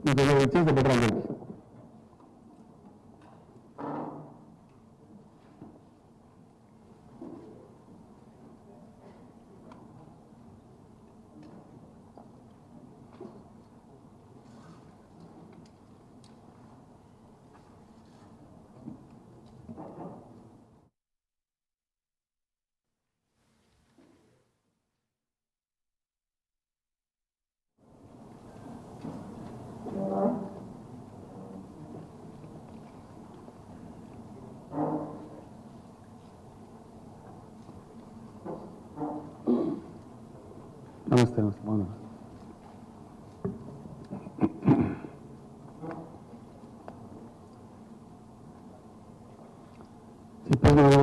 మీకు ఇచ్చేసి బెటర్ అందరికి. నమస్తే నమస్తే బాగున్నా. చెప్పాను కదా,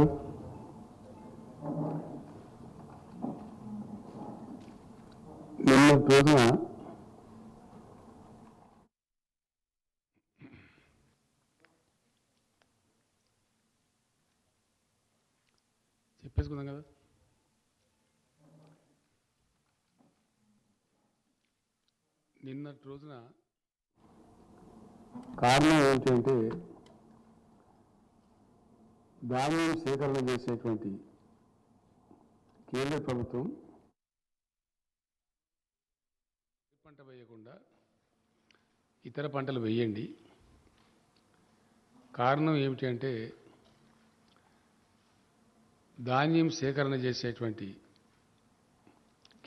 నిన్న రోజున చెప్పేసుకుందాం కదా. నిన్నటి రోజున కారణం ఏంటంటే ధాన్యం సేకరణ చేసేటువంటి కేంద్ర ప్రభుత్వం పంట వేయకుండా ఇతర పంటలు వేయండి. కారణం ఏమిటి అంటే ధాన్యం సేకరణ చేసేటువంటి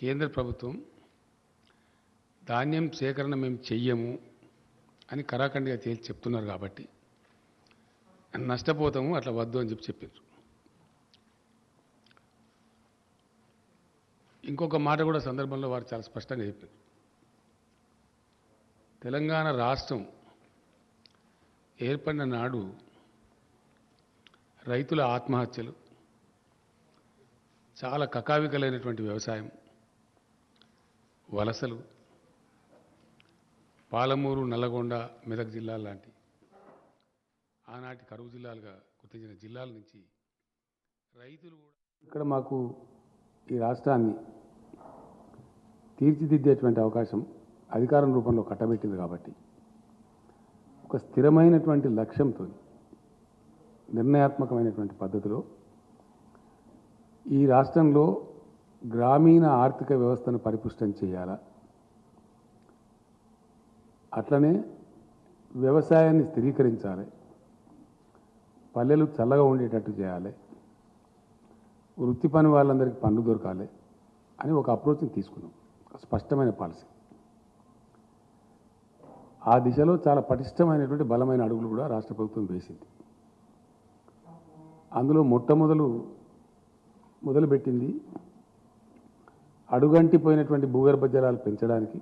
కేంద్ర ప్రభుత్వం ధాన్యం సేకరణ మేము చెయ్యము అని కరాఖండిగా తేల్చి చెప్తున్నారు కాబట్టి నష్టపోతాము, అట్లా వద్దు అని చెప్పారు. ఇంకొక మాట కూడా సందర్భంలో వారు చాలా స్పష్టంగా చెప్పారు. తెలంగాణ రాష్ట్రం ఏర్పడిన నాడు రైతుల ఆత్మహత్యలు, చాలా కకావికలైనటువంటి వ్యవసాయం, వలసలు, పాలమూరు, నల్లగొండ, మెదక్ జిల్లాల లాంటి ఆనాటి కరువు జిల్లాలుగా గుర్తించిన జిల్లాల నుంచి రైతులు కూడా ఇక్కడ మాకు ఈ రాష్ట్రాన్ని తీర్చిదిద్దేటువంటి అవకాశం అధికారం రూపంలో కట్టబెట్టింది కాబట్టి ఒక స్థిరమైనటువంటి లక్ష్యంతో నిర్ణయాత్మకమైనటువంటి పద్ధతిలో ఈ రాష్ట్రంలో గ్రామీణ ఆర్థిక వ్యవస్థను పరిపుష్టం చేయాలా, అట్లనే వ్యవసాయాన్ని స్థిరీకరించాలి, పల్లెలు చల్లగా ఉండేటట్టు చేయాలి, వృత్తి పని వాళ్ళందరికీ పనులు దొరకాలి అని ఒక అప్రోచ్ని తీసుకున్నాం. స్పష్టమైన పాలసీ. ఆ దిశలో చాలా పటిష్టమైనటువంటి బలమైన అడుగులు కూడా రాష్ట్ర ప్రభుత్వం వేసింది. అందులో మొదలుపెట్టింది అడుగంటిపోయినటువంటి భూగర్భ జలాలు పెంచడానికి,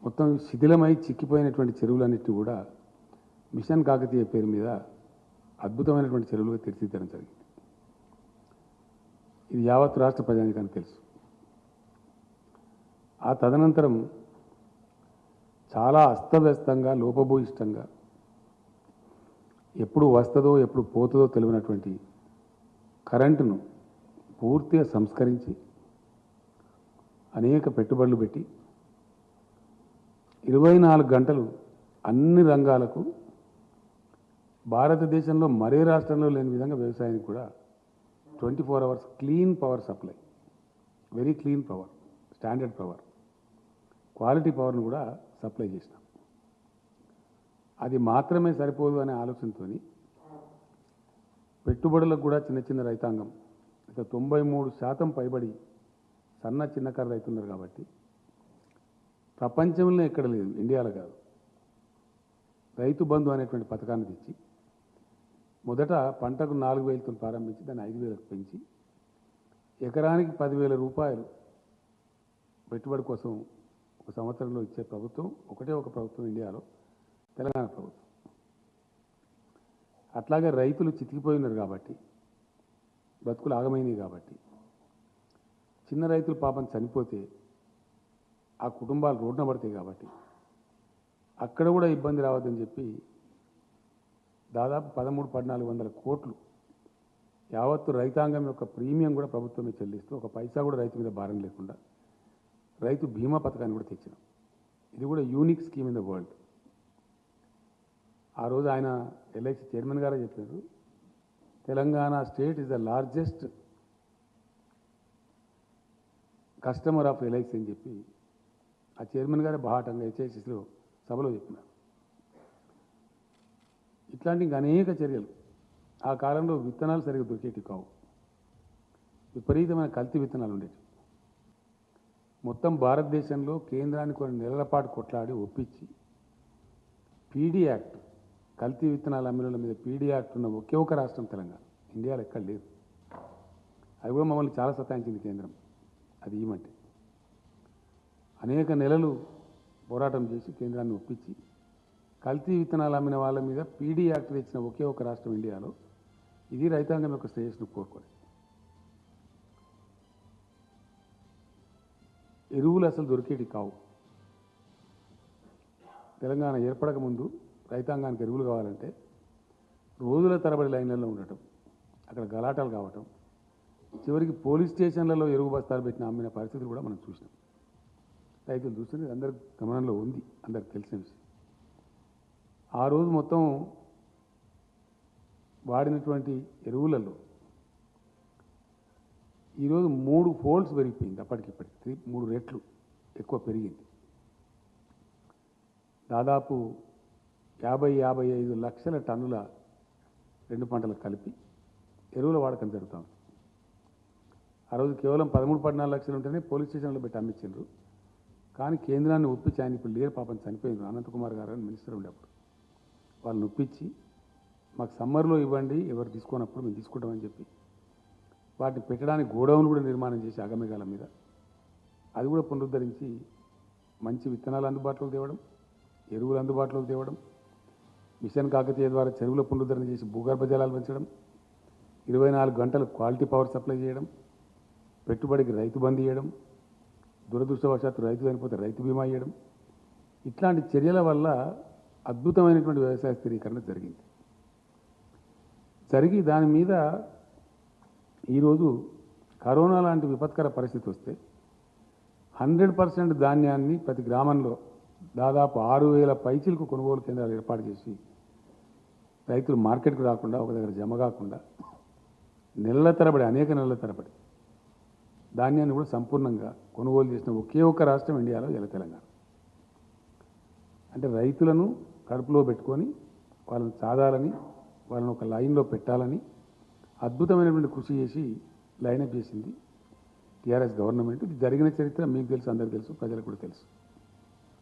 మొత్తం శిథిలమై చిక్కిపోయినటువంటి చెరువులన్నిటిని కూడా మిషన్ కాకతీయ పేరు మీద అద్భుతమైనటువంటి చెరువులుగా తీర్చిదిద్దడం జరిగింది. ఇది యావత్ రాష్ట్ర ప్రజానికానికి తెలుసు. ఆ తదనంతరం చాలా అస్తవ్యస్తంగా, లోపభూయిష్టంగా, ఎప్పుడు వస్తుందో ఎప్పుడు పోతుందో తెలియనటువంటి కరెంటును పూర్తిగా సంస్కరించి అనేక పెట్టుబడులు పెట్టి 24 గంటలు అన్ని రంగాలకు భారతదేశంలో మరే రాష్ట్రంలో లేని విధంగా వ్యవసాయానికి కూడా 24 hours clean power supply, very clean power, standard power, quality పవర్ను కూడా సప్లై చేసినాం. అది మాత్రమే సరిపోదు అనే ఆలోచనతో పెట్టుబడులకు కూడా చిన్న చిన్న రైతాంగం, ఇక 93% పైబడి సన్న చిన్నకారు రైతున్నారు కాబట్టి ప్రపంచంలో ఎక్కడ లేదు, ఇండియాలో కాదు, రైతు బంధు అనేటువంటి పథకాన్ని తెచ్చి మొదట పంటకు 4,000తో ప్రారంభించి దాన్ని 5,000కు పెంచి ఎకరానికి 10,000 రూపాయలు పెట్టుబడి కోసం ఒక సంవత్సరంలో ఇచ్చే ప్రభుత్వం ఒకటే ఒక ప్రభుత్వం ఇండియాలో, తెలంగాణ ప్రభుత్వం. అట్లాగే రైతులు చితికిపోయినారు కాబట్టి, బ్రతుకులు ఆగమైనవి కాబట్టి, చిన్న రైతులు పాపం చనిపోతే ఆ కుటుంబాలు రోడ్డున పడతాయి కాబట్టి అక్కడ కూడా ఇబ్బంది రావద్దని చెప్పి దాదాపు 1300-1400 కోట్లు యావత్తు రైతాంగం యొక్క ప్రీమియం కూడా ప్రభుత్వమే చెల్లిస్తూ ఒక పైసా కూడా రైతు మీద భారం లేకుండా రైతు బీమా పథకాన్ని కూడా తెచ్చినాం. ఇది కూడా unique scheme in the world. ఆ రోజు ఆయన ఎల్ఐసి చైర్మన్ గారే చెప్పారు, Telangana state is the largest customer of LIC అని చెప్పి ఆ చైర్మన్ గారే బాహాటంగా హెచ్ఐసిలో సభలో చెప్పినారు. ఇట్లాంటి ఇంకా అనేక చర్యలు. ఆ కాలంలో విత్తనాలు సరిగ్గా దొరికేటివి కావు, విపరీతమైన కల్తీ విత్తనాలు ఉండేవి. మొత్తం భారతదేశంలో కేంద్రాన్ని కొన్ని నెలల పాటు కొట్లాడి ఒప్పించి పీడీ యాక్ట్, కల్తీ విత్తనాల అమ్మిన మీద పీడీ యాక్ట్ ఉన్న ఒకే ఒక రాష్ట్రం తెలంగాణ, ఇండియాలో ఎక్కడ లేదు. అది కూడా మమ్మల్ని చాలా సతాయించింది కేంద్రం అది ఇవ్వమంటే. అనేక నెలలు పోరాటం చేసి కేంద్రాన్ని ఒప్పించి కల్తీ విత్తనాలు అమ్మిన వాళ్ళ మీద పీడీ యాక్ట్ తెచ్చిన ఒకే ఒక రాష్ట్రం ఇండియాలో. ఇది రైతాంగం యొక్క శ్రేయస్సును కోరుకోలేదు. ఎరువులు అసలు దొరికేటి కావు. తెలంగాణ ఏర్పడక ముందు రైతాంగానికి ఎరువులు కావాలంటే రోజుల తరబడి లైన్లలో ఉండటం, అక్కడ గలాటాలు కావటం, చివరికి పోలీస్ స్టేషన్లలో ఎరువు బస్తాలు పెట్టిన అమ్మిన పరిస్థితులు కూడా మనం చూసినాం. రైతులు చూస్తుంది అందరి గమనంలో ఉంది, అందరికి తెలిసిన విషయం. ఆ రోజు మొత్తం వాడినటువంటి ఎరువులలో ఈరోజు 3 ఫోల్డ్స్ పెరిగిపోయింది. అప్పటికిప్పటికి 3 రెట్లు ఎక్కువ పెరిగింది. దాదాపు 50-55 లక్షల టన్నుల 2 పంటలకు కలిపి ఎరువుల వాడకం జరుగుతుంది. ఆ రోజు కేవలం 13-14 లక్షలు ఉంటేనే పోలీస్ స్టేషన్లో పెట్టి అమ్మించారు. కానీ కేంద్రాన్ని ఒప్పించి, ఆయన ఇప్పుడు లేరు పాపం, చనిపోయింది, అనంతకుమార్ గారు అని మినిస్టర్ ఉండేప్పుడు, వాళ్ళని ఒప్పించి మాకు సమ్మర్లో ఇవ్వండి, ఎవరు తీసుకున్నప్పుడు మేము తీసుకుంటామని చెప్పి వాటిని పెట్టడానికి గోడౌన్ కూడా నిర్మాణం చేసి అగమేఘాల మీద అది కూడా పునరుద్ధరించి మంచి విత్తనాలు అందుబాటులోకి తేవడం, ఎరువులు అందుబాటులోకి తేవడం, మిషన్ కాకతీయ ద్వారా చెరువుల పునరుద్ధరణ చేసి భూగర్భ జలాలు పెంచడం, 24 గంటలు క్వాలిటీ పవర్ సప్లై చేయడం, పెట్టుబడికి రైతు బంద్ చేయడం, దురదృష్టవశాత్తు రైతు చనిపోతే రైతు బీమా చేయడం. ఇట్లాంటి చర్యల వల్ల అద్భుతమైనటువంటి వ్యవసాయ స్థిరీకరణ జరిగి దాని మీద ఈరోజు కరోనా లాంటి విపత్కర పరిస్థితి వస్తే 100% ధాన్యాన్ని ప్రతి గ్రామంలో దాదాపు 6,000 పైచీలకు కొనుగోలు కేంద్రాలు ఏర్పాటు చేసి రైతులు మార్కెట్కు రాకుండా, ఒక దగ్గర జమ కాకుండా నెలల తరబడి, అనేక నెలల తరబడి ధాన్యాన్ని కూడా సంపూర్ణంగా కొనుగోలు చేసిన ఒకే ఒక రాష్ట్రం ఇండియాలో తెలంగాణ. అంటే రైతులను కడుపులో పెట్టుకొని వాళ్ళని సాధాలని, వాళ్ళని ఒక లైన్లో పెట్టాలని అద్భుతమైనటువంటి కృషి చేసి లైనప్ చేసింది టీఆర్ఎస్ గవర్నమెంట్. ఇది జరిగిన చరిత్ర మీకు తెలుసు, అందరికీ తెలుసు, ప్రజలకు కూడా తెలుసు.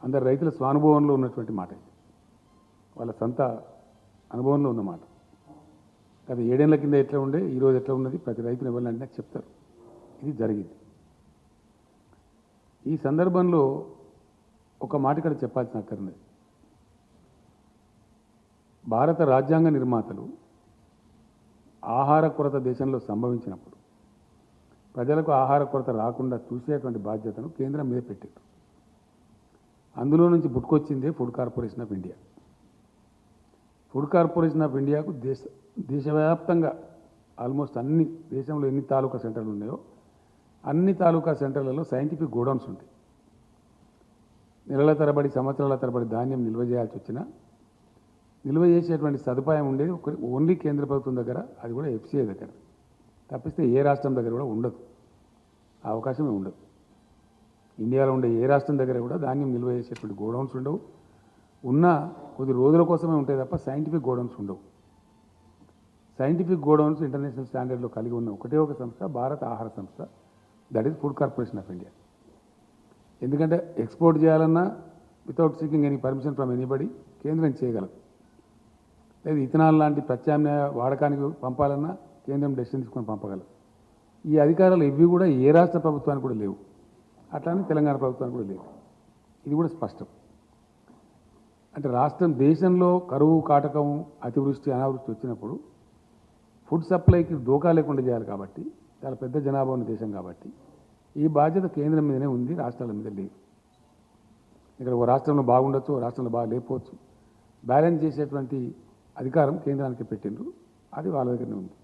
అందరు రైతుల స్వానుభవంలో ఉన్నటువంటి మాట ఇది, వాళ్ళ సొంత అనుభవంలో ఉన్న మాట. గత 7 ఏళ్ల కింద ఎట్లా ఉండే, ఈరోజు ఎట్లా ఉన్నది ప్రతి రైతుని ఎవరినంటే చెప్తారు. ఇది జరిగింది. ఈ సందర్భంలో ఒక మాట ఇక్కడ చెప్పాల్సిన అక్కర్లేదు. భారత రాజ్యాంగ నిర్మాతలు ఆహార కొరత దేశంలో సంభవించినప్పుడు ప్రజలకు ఆహార కొరత రాకుండా చూసేటువంటి బాధ్యతను కేంద్రం మీద పెట్టారు. అందులో నుంచి పుట్టుకొచ్చిందే food corporation of India. Food corporation of ఇండియాకు దేశవ్యాప్తంగా ఆల్మోస్ట్ అన్ని, దేశంలో ఎన్ని తాలూకా సెంటర్లు ఉన్నాయో అన్ని తాలూకా సెంటర్లలో సైంటిఫిక్ గోడౌన్స్ ఉంటాయి. నెలల తరబడి, సంవత్సరాల తరబడి ధాన్యం నిల్వ చేయాల్సి వచ్చినా నిల్వ చేసేటువంటి సదుపాయం ఉండేది ఓన్లీ కేంద్ర ప్రభుత్వం దగ్గర, అది కూడా ఎఫ్సీఐ దగ్గర. తప్పిస్తే ఏ రాష్ట్రం దగ్గర కూడా ఉండదు, ఆ అవకాశమే ఉండదు. ఇండియాలో ఉండే ఏ రాష్ట్రం దగ్గర కూడా ధాన్యం నిల్వ చేసేటువంటి గోడౌన్స్ ఉండవు. ఉన్న కొద్ది రోజుల కోసమే ఉంటాయి తప్ప సైంటిఫిక్ గోడౌన్స్ ఉండవు. సైంటిఫిక్ గోడౌన్స్ ఇంటర్నేషనల్ స్టాండర్డ్లో కలిగి ఉన్న ఒకటే ఒక సంస్థ భారత ఆహార సంస్థ, that is food corporation of India. ఎందుకంటే ఎక్స్పోర్ట్ చేయాలన్నా without seeking any permission from anybody కేంద్రం చేయగలదు. లేదు ఇథనాల్ లాంటి ప్రత్యామ్నాయ వాడకానికి పంపాలన్నా కేంద్రం డెసిషన్ తీసుకొని పంపగలదు. ఈ అధికారాలు ఇవి కూడా ఏ రాష్ట్ర ప్రభుత్వానికి కూడా లేవు, అట్లానే తెలంగాణ ప్రభుత్వానికి కూడా లేవు. ఇది కూడా స్పష్టం. అంటే రాష్ట్రం, దేశంలో కరువు కాటకం, అతివృష్టి, అనావృష్టి వచ్చినప్పుడు ఫుడ్ సప్లైకి దోకా లేకుండా చేయాలి. కాబట్టి చాలా పెద్ద జనాభా ఉన్న దేశం కాబట్టి ఈ బాధ్యత కేంద్రం మీదనే ఉంది, రాష్ట్రాల మీద లేదు. ఇక్కడ ఓ రాష్ట్రంలో బాగుండొచ్చు, ఓ రాష్ట్రంలో బాగా లేకపోవచ్చు. బ్యాలెన్స్ చేసేటువంటి అధికారం కేంద్రానికి పెట్టిండ్రు, అది వాళ్ళ దగ్గరనే ఉంది.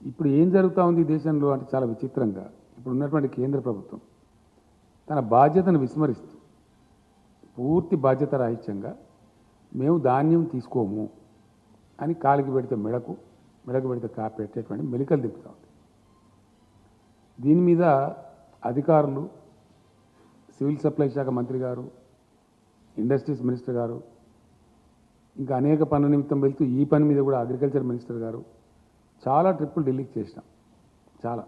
ఇప్పుడు ఏం జరుగుతూ ఉంది దేశంలో అంటే చాలా విచిత్రంగా, ఇప్పుడు ఉన్నటువంటి కేంద్ర ప్రభుత్వం తన బాధ్యతను విస్మరిస్తూ పూర్తి బాధ్యత రాహిత్యంగా మేము ధాన్యం తీసుకోము అని కాలికి పెడితే మెడకు పెడితే పెట్టేటువంటి మెలికలు తిప్పుతా ఉంది. దీని మీద అధికారులు, సివిల్ సప్లై శాఖ మంత్రి గారు, ఇండస్ట్రీస్ మినిస్టర్ గారు, ఇంకా అనేక పనుల నిమిత్తం వెళ్తూ ఈ పని మీద కూడా అగ్రికల్చర్ మినిస్టర్ గారు చాలా ట్రిప్పులు ఢిల్లీకి చేసినాం. చాలా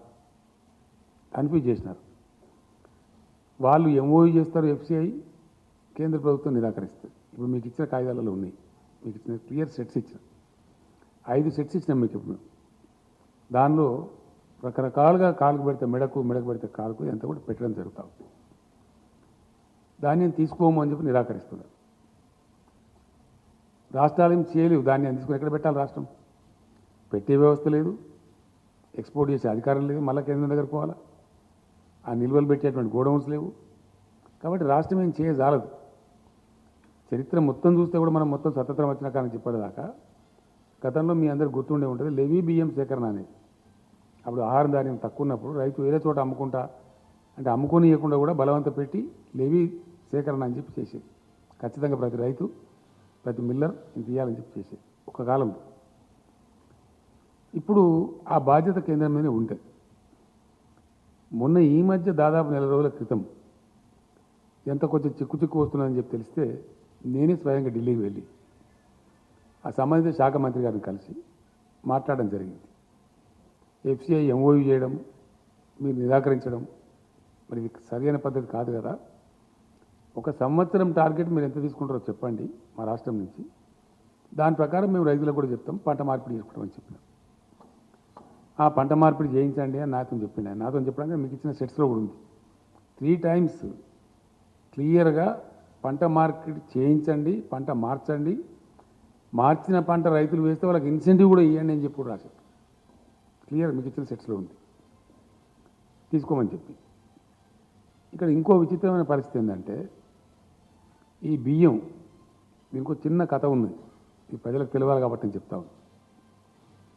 కన్ఫ్యూజ్ చేసినారు. వాళ్ళు ఎంఓయూ చేస్తారు, ఎఫ్సిఐ కేంద్ర ప్రభుత్వం నిరాకరిస్తుంది. ఇప్పుడు మీకు ఇచ్చిన కాగితాలలో ఉన్నాయి, మీకు ఇచ్చిన క్లియర్ సెట్స్ ఇచ్చిన 5 సెట్స్ ఇచ్చినాం మీకు. ఇప్పుడు దానిలో రకరకాలుగా కాలుకు పెడితే మెడకు పెడితే కాలుకు ఎంత కూడా పెట్టడం జరుగుతూ ఉంది. ధాన్యం తీసుకోము అని చెప్పి నిరాకరిస్తున్నారు. రాష్ట్రాలు ఏం చేయలేవు, ధాన్యం తీసుకుని ఎక్కడ పెట్టాలి? రాష్ట్రం పెట్టే వ్యవస్థ లేదు, ఎక్స్పోర్ట్ చేసే అధికారం లేదు, మళ్ళీ కేంద్రం దగ్గర పోవాలా, ఆ నిల్వలు పెట్టేటువంటి గోడౌన్స్ లేవు. కాబట్టి రాష్ట్రం ఏం చేయజాలదు. చరిత్ర మొత్తం చూస్తే కూడా మనం మొత్తం స్వతంత్రం వచ్చిన కానీ చెప్పేదాకా గతంలో మీ అందరు గుర్తుండే ఉంటుంది, లెవీ బియ్యం సేకరణ అనేది. అప్పుడు ఆహారం ధాన్యం తక్కువ ఉన్నప్పుడు రైతు వేరే చోట అమ్ముకుంటా అంటే అమ్ముకొని ఇవ్వకుండా కూడా బలవంత పెట్టి లెవీ సేకరణ అని చెప్పి చేసేది. ఖచ్చితంగా ప్రతి రైతు, ప్రతి మిల్లర్ ఇంత ఇవ్వాలని చెప్పి చేసేది ఒక కాలంలో. ఇప్పుడు ఆ బాధ్యత కేంద్రం మీదనే ఉంటుంది. మొన్న ఈ మధ్య దాదాపు 4 రోజుల క్రితం ఎంత కొంచెం చిక్కు వస్తుందని చెప్పి తెలిస్తే నేనే స్వయంగా ఢిల్లీకి వెళ్ళి ఆ సంబంధిత శాఖ మంత్రి గారిని కలిసి మాట్లాడడం జరిగింది. ఎఫ్సిఐ ఎంఓయూ చేయడం, మీరు నిరాకరించడం మరి ఇది సరైన పద్ధతి కాదు కదా. 1 సంవత్సరం టార్గెట్ మీరు ఎంత తీసుకుంటారో చెప్పండి మా రాష్ట్రం నుంచి, దాని ప్రకారం మేము రైతులకు కూడా చెప్తాం పంట మార్పిడి చేసుకుంటామని చెప్పినాం. ఆ పంట మార్పిడి చేయించండి అని నాతో చెప్పిన, నాతో చెప్పడానికి మీకు ఇచ్చిన సెట్స్లో కూడా ఉంది. 3 టైమ్స్ క్లియర్గా పంట మార్పిడి చేయించండి, పంట మార్చండి, మార్చిన పంట రైతులు వేస్తే వాళ్ళకి ఇన్సెంటివ్ కూడా ఇవ్వండి అని చెప్పి రాశారు. క్లియర్ మీకు ఇచ్చిన సెట్స్లో ఉంది, తీసుకోమని చెప్పి. ఇక్కడ ఇంకో విచిత్రమైన పరిస్థితి ఏంటంటే ఈ బియ్యం, దీనికి ఒక చిన్న కథ ఉంది, ఇది ప్రజలకు తెలియాలి కాబట్టి నేను చెప్తాను.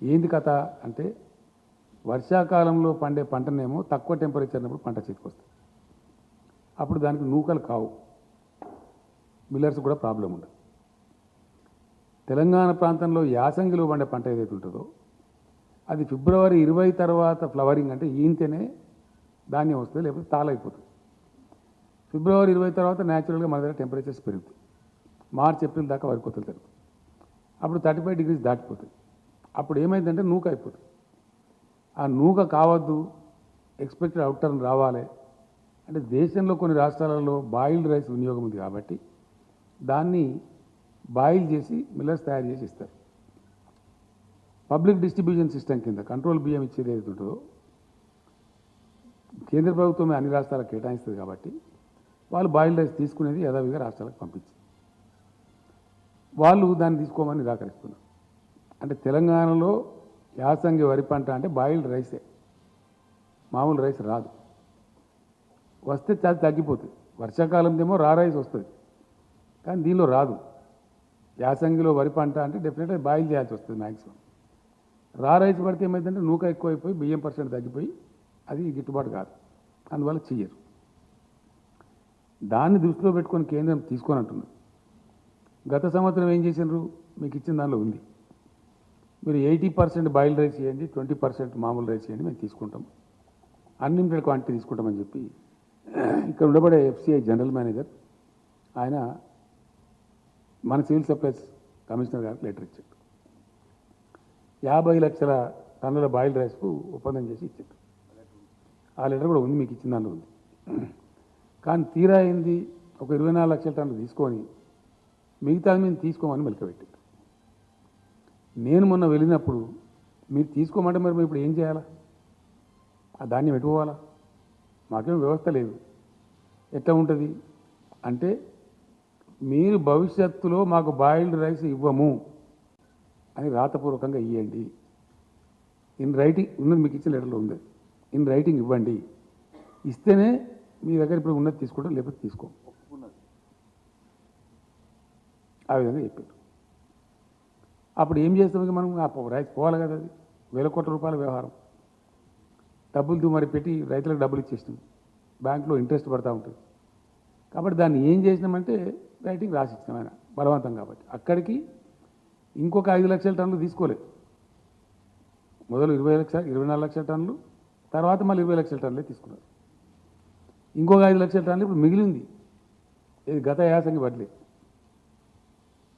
ఏంది కథ అంటే, వర్షాకాలంలో పండే పంటనేమో తక్కువ టెంపరేచర్ ఉన్నప్పుడు పంట చేతికి వస్తుంది. అప్పుడు దానికి నూకలు కావు, మిల్లర్స్ కూడా ప్రాబ్లం ఉండదు. తెలంగాణ ప్రాంతంలో యాసంగిలో పండే పంట ఏదైతే ఉంటుందో అది ఫిబ్రవరి 20 తర్వాత ఫ్లవరింగ్ అంటే ఈంతేనే ధాన్యం వస్తుంది, లేకపోతే తాళైపోతుంది. ఫిబ్రవరి 20 తర్వాత న్యాచురల్గా మన దగ్గర టెంపరేచర్స్ పెరుగుతాయి. మార్చ్ ఏప్రిల్ దాకా వరి కోతలు జరుగుతాయి. అప్పుడు 35 degrees దాటిపోతుంది. అప్పుడు ఏమైందంటే నూక అయిపోతుంది. ఆ నూక కావద్దు, ఎక్స్పెక్టెడ్ అవుట్టర్న్ రావాలి అంటే దేశంలో కొన్ని రాష్ట్రాలలో బాయిల్డ్ రైస్ వినియోగం ఉంది కాబట్టి దాన్ని బాయిల్ చేసి మిల్లర్స్ తయారు చేసి ఇస్తారు. పబ్లిక్ డిస్ట్రిబ్యూషన్ సిస్టమ్ కింద కంట్రోల్ బియ్యం ఇచ్చేది ఏది ఉంటుందో కేంద్ర ప్రభుత్వమే అన్ని రాష్ట్రాలకు కేటాయిస్తుంది కాబట్టి వాళ్ళు బాయిల్డ్ రైస్ తీసుకునేది యథావిధిగా రాష్ట్రాలకు పంపించింది. వాళ్ళు దాన్ని తీసుకోమని నిరాకరిస్తున్నారు. అంటే తెలంగాణలో యాసంగి వరి పంట అంటే బాయిల్డ్ రైసే, మామూలు రైస్ రాదు. వస్తే చాలా తగ్గిపోతుంది. వర్షాకాలందేమో రా రైస్ వస్తుంది, కానీ దీనిలో రాదు. యాసంగిలో వరి పంట అంటే డెఫినెట్గా బాయిల్ చేయాల్సి వస్తుంది మ్యాక్సిమం. రా రైస్ పడితే ఏమైందంటే నూక ఎక్కువైపోయి బియ్యం % తగ్గిపోయి అది గిట్టుబాటు కాదు, అందువల్ల చెయ్యరు. దాన్ని దృష్టిలో పెట్టుకొని కేంద్రం తీసుకొని అంటున్నారు. గత సంవత్సరం ఏం చేసినారు, మీకు ఇచ్చిన దానిలో ఉంది, మీరు 80% బాయిల్డ్ రైస్ చేయండి, 20% మామూలు రైస్ చేయండి, మేము తీసుకుంటాం, అన్లిమిటెడ్ క్వాంటిటీ తీసుకుంటామని చెప్పి ఇక్కడ ఉండబడే ఎఫ్సిఐ జనరల్ మేనేజర్ ఆయన మన సివిల్ సప్లైస్ కమిషనర్ గారికి లెటర్ ఇచ్చారు. 50 లక్షల టన్నుల బాయిల్డ్ రైస్కు ఒప్పందం చేసి ఇచ్చారు. ఆ లెటర్ కూడా ఉంది, మీకు ఇచ్చిన దానిలో ఉంది. కానీ తీరా అయింది, ఒక 24 లక్షల టన్నులు తీసుకొని మిగతా మేము తీసుకోమని మెలకబెట్టారు. నేను మొన్న వెళ్ళినప్పుడు మీరు తీసుకోమంటే మరి మేము ఇప్పుడు ఏం చేయాలా? ఆ ధాన్యం పెట్టుకోవాలా? మాకేం వ్యవస్థ లేదు. ఎట్లా ఉంటుంది అంటే, మీరు భవిష్యత్తులో మాకు బాయిల్డ్ రైస్ ఇవ్వము అని రాతపూర్వకంగా ఇవ్వండి, ఇన్ రైటింగ్ ఉన్నది, మీకు ఇచ్చిన లెటర్లో ఉంది, ఇన్ రైటింగ్ ఇవ్వండి, ఇస్తేనే మీ దగ్గర ఇప్పుడు ఉన్నది తీసుకుంటాం, లేకపోతే తీసుకోం. ఆ విధంగా చెప్పారు. అప్పుడు ఏం చేస్తాం, మనం ఆ రైస్ పోవాలి కదా, అది ₹1,000 కోట్ల వ్యవహారం. డబ్బులు మరి పెట్టి రైతులకు డబ్బులు ఇచ్చేస్తాం. బ్యాంకులో ఇంట్రెస్ట్ పడతా ఉంటుంది. కాబట్టి దాన్ని ఏం చేసినామంటే రైటింగ్ రాసిచ్చినాం ఆయన బలవంతం కాబట్టి. అక్కడికి ఇంకొక 5 లక్షల టన్నులు తీసుకోలేదు. మొదలు 24 లక్షల టన్నులు, తర్వాత మళ్ళీ 20 లక్షల టన్నులే తీసుకున్నారు. ఇంకొక 5 లక్షల టన్నులు ఇప్పుడు మిగిలింది. ఇది గత యాసంగి వడ్లే.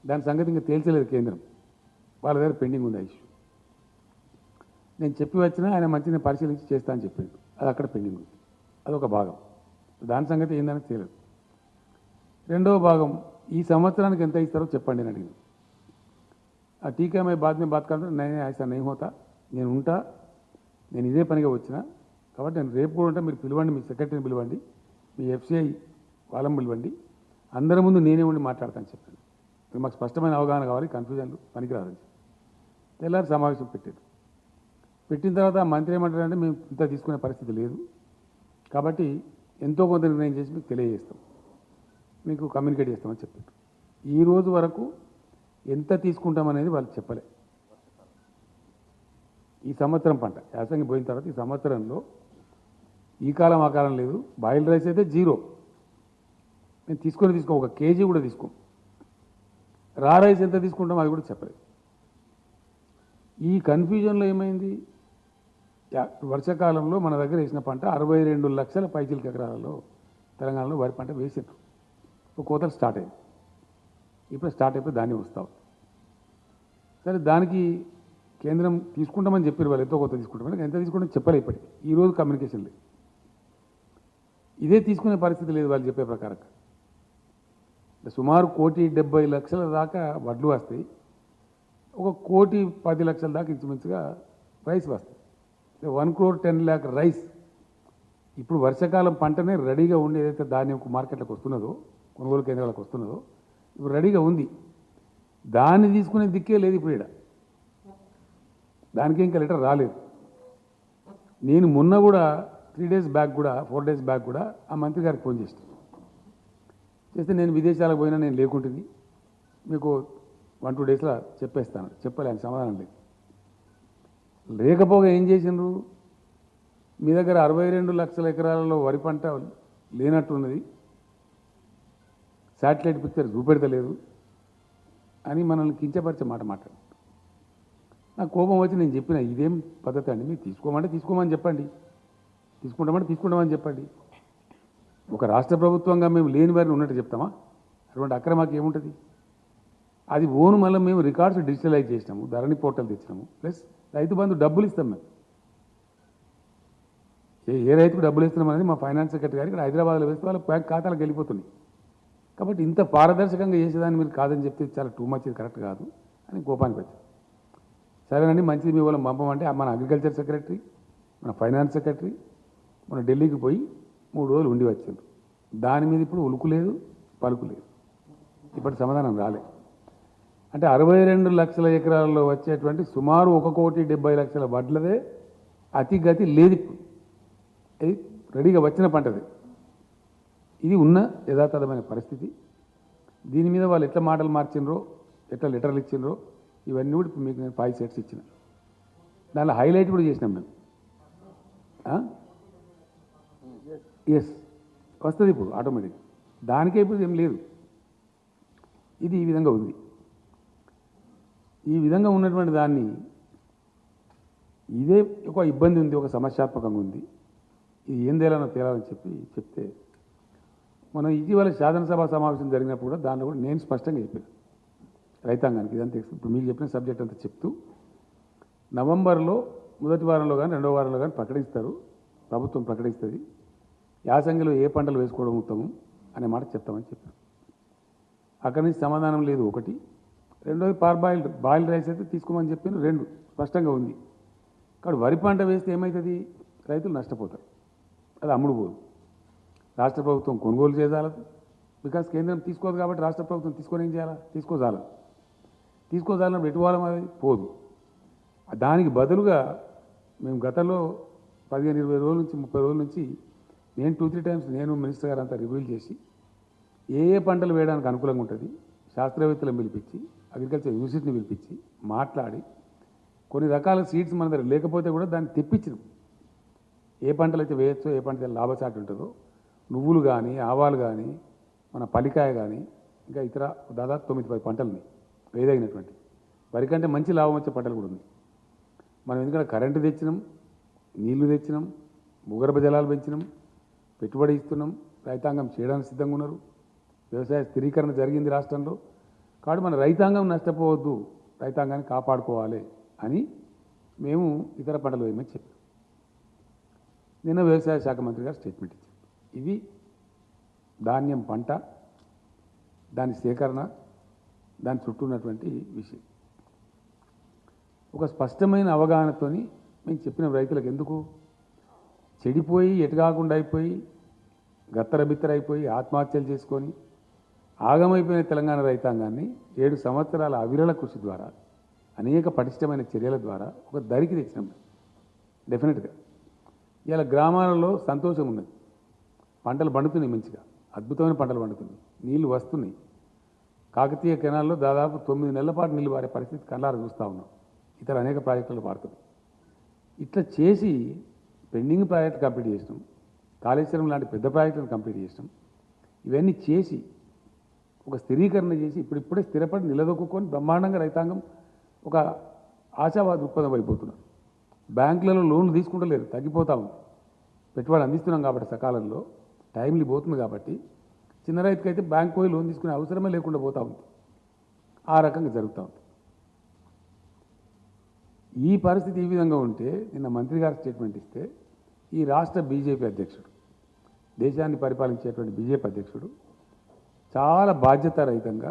దాని సంగతి ఇంకా తేల్చలేదు కేంద్రం. వాళ్ళ దగ్గర పెండింగ్ ఉంది ఆ ఇష్యూ. నేను చెప్పి వచ్చినా ఆయన మంచిగా పరిశీలించి చేస్తా అని చెప్పిండు. అది అక్కడ పెండింగ్ ఉంది. అదొక భాగం. దాని సంగతి ఏందని తేలదు. రెండవ భాగం, ఈ సంవత్సరానికి ఎంత ఇస్తారో చెప్పండి అని అడిగింది. ఆ టీకా మే బాద్ మే బాత్ కాదు, నేనే ఐసా నహీ హోతా, నేను ఉంటా, నేను ఇదే పనిగా వచ్చిన కాబట్టి నేను రేపు కూడా ఉంటా. మీరు పిలవండి, మీ సెక్రటరీని పిలవండి, మీ ఎఫ్సిఐ వాళ్ళని పిలవండి, అందరి ముందు నేనే ఉండి మాట్లాడతాను చెప్పాను. మాకు స్పష్టమైన అవగాహన కావాలి, కన్ఫ్యూజన్లు పనికిరాదని. తెల్లారి సమావేశం పెట్టారు. పెట్టిన తర్వాత మంత్రి ఏమంటారంటే మేము ఇంత తీసుకునే పరిస్థితి లేదు కాబట్టి ఎంతో కొంత నిర్ణయం చేసి మీకు తెలియజేస్తాం, మీకు కమ్యూనికేట్ చేస్తామని చెప్పారు. ఈ రోజు వరకు ఎంత తీసుకుంటామనేది వాళ్ళు చెప్పలే. ఈ సంవత్సరం పంట యాసంగి పోయిన తర్వాత ఈ సంవత్సరంలో ఈ కాలం ఆ కాలం లేదు. బాయిల్డ్ రైస్ అయితే జీరో, మేము తీసుకో ఒక కేజీ కూడా తీసుకోం. రా రైస్ ఎంత తీసుకుంటాం అది కూడా చెప్పలేదు. ఈ కన్ఫ్యూజన్లో ఏమైంది, వర్షాకాలంలో మన దగ్గర వేసిన పంట 62 లక్షల పైచిలక ఎకరాలలో తెలంగాణలో వరి పంట వేసారు. కోతలు స్టార్ట్ అయింది. ఇప్పుడు స్టార్ట్ అయిపోయి దాన్ని వస్తాం. సరే, దానికి కేంద్రం తీసుకుంటామని చెప్పారు. వాళ్ళు ఎంతో కొత్త తీసుకుంటామని, ఎంత తీసుకుంటామని చెప్పలే. ఇప్పటికి ఈరోజు కమ్యూనికేషన్ లేదు. ఇదే తీసుకునే పరిస్థితి లేదు వాళ్ళు చెప్పే ప్రకారం. సుమారు 1,70,00,000 దాకా వడ్లు వస్తాయి, 1,10,00,000 దాకా ఇంచుమించుగా రైస్ వస్తాయి. 1,10,00,000 రైస్ ఇప్పుడు వర్షాకాలం పంటనే రెడీగా ఉండి ఏదైతే ధాన్యం మార్కెట్లకు వస్తున్నదో, కొనుగోలు కేంద్రాలకు వస్తున్నదో ఇప్పుడు రెడీగా ఉంది. దాన్ని తీసుకునే దిక్కే లేదు ఇప్పుడు. ఇక్కడ దానికి ఇంకా లెటర్ రాలేదు. నేను మొన్న కూడా 3 days బ్యాక్ కూడా 4 days బ్యాక్ కూడా ఆ మంత్రి గారికి ఫోన్ చేస్తే నేను విదేశాలకు పోయినా, నేను లేకుంటుంది, మీకు 1-2 daysలో చెప్పేస్తాను చెప్పలే. ఆయన సమాధానం లేదు. లేకపోగా ఏం చేసిండ్రు, మీ దగ్గర 62 లక్షల ఎకరాలలో వరి పంట లేనట్టున్నది, శాటిలైట్ పిక్చర్ చూపెడతలేదు అని మనల్ని కించపరిచే మాట మాట్లాడు. నాకు కోపం వచ్చి నేను చెప్పిన, ఇదేం పద్ధతి అండి, మీరు తీసుకోమని చెప్పండి, తీసుకుంటామని చెప్పండి. ఒక రాష్ట్ర ప్రభుత్వంగా మేము లేని వారిని ఉన్నట్టు చెప్తామా? అటువంటి అక్రమాకి ఏముంటుంది? అది ఓను మళ్ళీ మేము రికార్డ్స్ డిజిటలైజ్ చేసినాము, ధరణి పోర్టల్ తెచ్చినాము, ప్లస్ రైతు బంధు డబ్బులు ఇస్తాం. మేము ఏ రైతుకు డబ్బులు ఇస్తున్నాం అనేది మా ఫైనాన్స్ సెక్రటరీ గారు ఇక్కడ హైదరాబాద్లో వేస్తే వాళ్ళ బ్యాంక్ ఖాతాలకు వెళ్ళిపోతుంది. కాబట్టి ఇంత పారదర్శకంగా చేసేదాన్ని మీరు కాదని చెప్తే చాలా టూ మచ్, ఇది కరెక్ట్ కాదు అని కోపానికి వచ్చారు. సరేనండి, మంచిది, మీ వాళ్ళని పంపమంటే మన అగ్రికల్చర్ సెక్రటరీ, మన ఫైనాన్స్ సెక్రటరీ మన ఢిల్లీకి పోయి 3 రోజులు ఉండి వచ్చారు. దాని మీద ఇప్పుడు ఉలుకు లేదు, పలుకు లేదు. ఇప్పటి సమాధానం రాలేదు. అంటే 62 లక్షల ఎకరాల్లో వచ్చేటువంటి సుమారు 1,70,00,000 వడ్లదే అతిగతి లేదు. ఇప్పుడు ఇది రెడీగా వచ్చిన పంటది. ఇది ఉన్న యథాతథమైన పరిస్థితి. దీని మీద వాళ్ళు ఎట్లా మాటలు మార్చినరో, ఎట్లా లెటర్లు ఇచ్చినరో ఇవన్నీ కూడా మీకు నేను 5 sets ఇచ్చిన. దానిలో హైలైట్ కూడా చేసినాం మేము. ఎస్ వస్తుంది ఇప్పుడు ఆటోమేటిక్. దానికే ఇప్పుడు ఏం లేదు. ఇది ఈ విధంగా ఉంది. ఈ విధంగా ఉన్నటువంటి దాన్ని ఇదే ఒక ఇబ్బంది ఉంది, ఒక సమస్యాత్మకంగా ఉంది. ఇది ఏం తేలాలని చెప్తే మనం ఇటీవల శాసనసభ సమావేశం జరిగినప్పుడు కూడా దాంట్లో కూడా నేను స్పష్టంగా చెప్పాను రైతాంగానికి. ఇదంతా ఇప్పుడు మీకు చెప్పిన సబ్జెక్ట్ అంతా చెప్తూ నవంబర్లో మొదటి వారంలో కానీ రెండో వారంలో కానీ ప్రకటిస్తారు, ప్రభుత్వం ప్రకటిస్తుంది. యాసంగిలో ఏ పంటలు వేసుకోవడం ఉత్తమం అనే మాట చెప్తామని చెప్పారు. అక్కడి నుంచి సమాధానం లేదు ఒకటి. రెండోది బాయిల్డ్ రైస్ అయితే తీసుకోమని చెప్పాను, 2 స్పష్టంగా ఉంది. కాబట్టి వరి పంట వేస్తే ఏమవుతుంది, రైతులు నష్టపోతారు, అది అమ్ముడు పోదు. రాష్ట్ర ప్రభుత్వం కొనుగోలు చేయజాలదు, బికాస్ కేంద్రం తీసుకోదు కాబట్టి రాష్ట్ర ప్రభుత్వం తీసుకొని ఏం చేయాలా, తీసుకోజాలన్నప్పుడు ఎటువాలం అది పోదు. దానికి బదులుగా మేము గతంలో 15-20 రోజుల నుంచి 30 రోజుల నుంచి నేను 2-3 times నేను మినిస్టర్ గారు అంతా రివ్యూలు చేసి ఏ పంటలు వేయడానికి అనుకూలంగా ఉంటుంది శాస్త్రవేత్తలను పిలిపించి, అగ్రికల్చర్ యూనివర్సిటీని పిలిపించి మాట్లాడి కొన్ని రకాల సీడ్స్ మన దగ్గర లేకపోతే కూడా దాన్ని తెప్పించినాం. ఏ పంటలు అయితే వేయచ్చో, ఏ పంట లాభసాటి ఉంటుందో నువ్వులు కానీ ఆవాలు కానీ మన పల్లికాయ కానీ ఇంకా ఇతర దాదాపు 9-10 పంటలని వేదగినటువంటి వరి కంటే మంచి లాభం వచ్చే పంటలు కూడా ఉన్నాయి. మనం ఎందుకంటే కరెంటు తెచ్చినాం, నీళ్లు తెచ్చినాం, భూగర్భ జలాలు పెంచినాం, పెట్టుబడి ఇస్తున్నాం, రైతాంగం చేయడానికి సిద్ధంగా ఉన్నారు, వ్యవసాయ స్థిరీకరణ జరిగింది రాష్ట్రంలో. కాబట్టి మన రైతాంగం నష్టపోవద్దు, రైతాంగాన్ని కాపాడుకోవాలి అని మేము ఇతర పంటలు వేయమని చెప్పాం. నిన్న వ్యవసాయ శాఖ మంత్రి గారు స్టేట్మెంట్ ఇచ్చారు. ఇది ధాన్యం పంట, దాని సేకరణ, దాని చుట్టూ ఉన్నటువంటి విషయం. ఒక స్పష్టమైన అవగాహనతోని మేము చెప్పిన రైతులకు ఎందుకు చెడిపోయి ఎటుకాకుండా అయిపోయి గత్తరబిత్తరైపోయి ఆత్మహత్యలు చేసుకొని ఆగమైపోయిన తెలంగాణ రైతాంగాన్ని 7 సంవత్సరాల అవిరళ కృషి ద్వారా అనేక పటిష్టమైన చర్యల ద్వారా ఒక దరికి తెచ్చినాం. డెఫినెట్గా ఇలా గ్రామాలలో సంతోషం ఉన్నది, పంటలు పండుతున్నాయి, మంచిగా అద్భుతమైన పంటలు పండుతున్నాయి, నీళ్లు వస్తున్నాయి. కాకతీయ కెనాల్లో దాదాపు 9 నెలల పాటు నీళ్లు పారే పరిస్థితి కళ్ళారా చూస్తూ ఉన్నాం. ఇతర అనేక ప్రాజెక్టులు పారుతున్నాయి. ఇట్లా చేసి పెండింగ్ ప్రాజెక్టు కంప్లీట్ చేసినాం, కాళేశ్వరం లాంటి పెద్ద ప్రాజెక్టులను కంప్లీట్ చేసినాం. ఇవన్నీ చేసి ఒక స్థిరీకరణ చేసి ఇప్పుడిప్పుడే స్థిరపడి నిలదొక్కుని బ్రహ్మాండంగా రైతాంగం ఒక ఆశావాద దృక్పథం అయిపోతున్నారు. బ్యాంకులలో లోన్లు తీసుకుంటలేరు, తగ్గిపోతూ ఉంది. పెట్టుబడి అందిస్తున్నాం కాబట్టి సకాలంలో టైంలు పోతుంది కాబట్టి చిన్న రైతుకి అయితే బ్యాంకు పోయి లోన్ తీసుకునే అవసరమే లేకుండా పోతూ ఉంది. ఆ రకంగా జరుగుతూ ఉంది. ఈ పరిస్థితి ఈ విధంగా ఉంటే నిన్న మంత్రి గారు స్టేట్మెంట్ ఇస్తే ఈ రాష్ట్ర బీజేపీ అధ్యక్షుడు, దేశాన్ని పరిపాలించేటువంటి బీజేపీ అధ్యక్షుడు చాలా బాధ్యతారహితంగా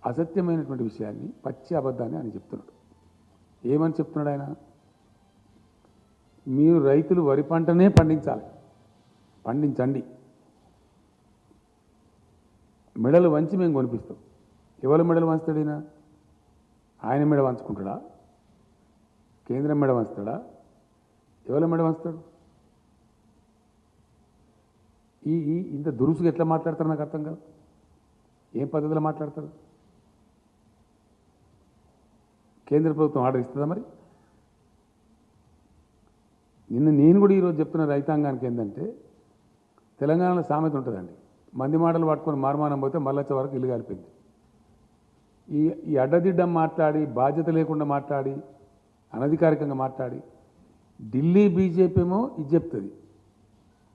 అసత్యమైనటువంటి విషయాన్ని, పచ్చి అబద్ధాన్ని ఆయన చెప్తున్నాడు. ఏమని చెప్తున్నాడు ఆయన? మీరు రైతులు వరి పంటనే పండించాలి, పండించండి, మెడలు వంచి మేము కొనిపిస్తాం. ఎవరు మెడలు వంచుతాడు? ఆయన మెడ వంచుకుంటాడా? కేంద్రం మెడ వంచుతాడా? ఎవరు మెడ వంచుతాడు? ఇంత దురుసుగా ఎట్లా మాట్లాడతారు నాకు అర్థం కాదు. ఏం పద్ధతిలో మాట్లాడతారు? కేంద్ర ప్రభుత్వం ఆర్డర్ ఇస్తుందా? మరి నేను కూడా ఈరోజు చెప్తున్న రైతాంగానికి ఏంటంటే, తెలంగాణలో సామెత ఉంటుందండి, మంది మాటలు పట్టుకొని మారుమానం పోతే మళ్ళొచ్చే వరకు ఇల్లు కాలిపోయింది. ఈ అడ్డదిడ్డం మాట్లాడి, బాధ్యత లేకుండా మాట్లాడి, అనధికారికంగా మాట్లాడి, ఢిల్లీ బీజేపీ ఏమో ఇది చెప్తుంది,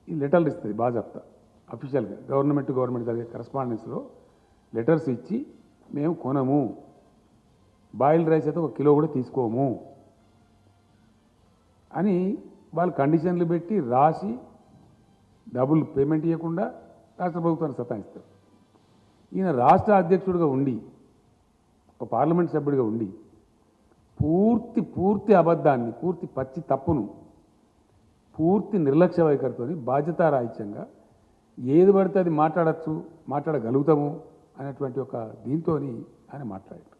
ఈ లెటర్లు ఇస్తుంది బాజాప్తా అఫీషియల్గా గవర్నమెంట్ జరిగే కరస్పాండెన్స్లో లెటర్స్ ఇచ్చి మేము కొనము, బాయిల్డ్ రైస్ అయితే 1 కిలో కూడా తీసుకోము అని వాళ్ళు కండిషన్లు పెట్టి రాసి డబ్బులు పేమెంట్ ఇవ్వకుండా రాష్ట్ర ప్రభుత్వాన్ని సతాయిస్తారు. ఈయన రాష్ట్ర అధ్యక్షుడిగా ఉండి, ఒక పార్లమెంట్ సభ్యుడిగా ఉండి పూర్తి అబద్ధాన్ని, పూర్తి పచ్చి తప్పును, పూర్తి నిర్లక్ష్య వైఖరితో బాధ్యతారాహిత్యంగా ఏది పడితే అది మాట్లాడచ్చు, మాట్లాడగలుగుతాము అనేటువంటి ఒక దీంతో ఆయన మాట్లాడారు.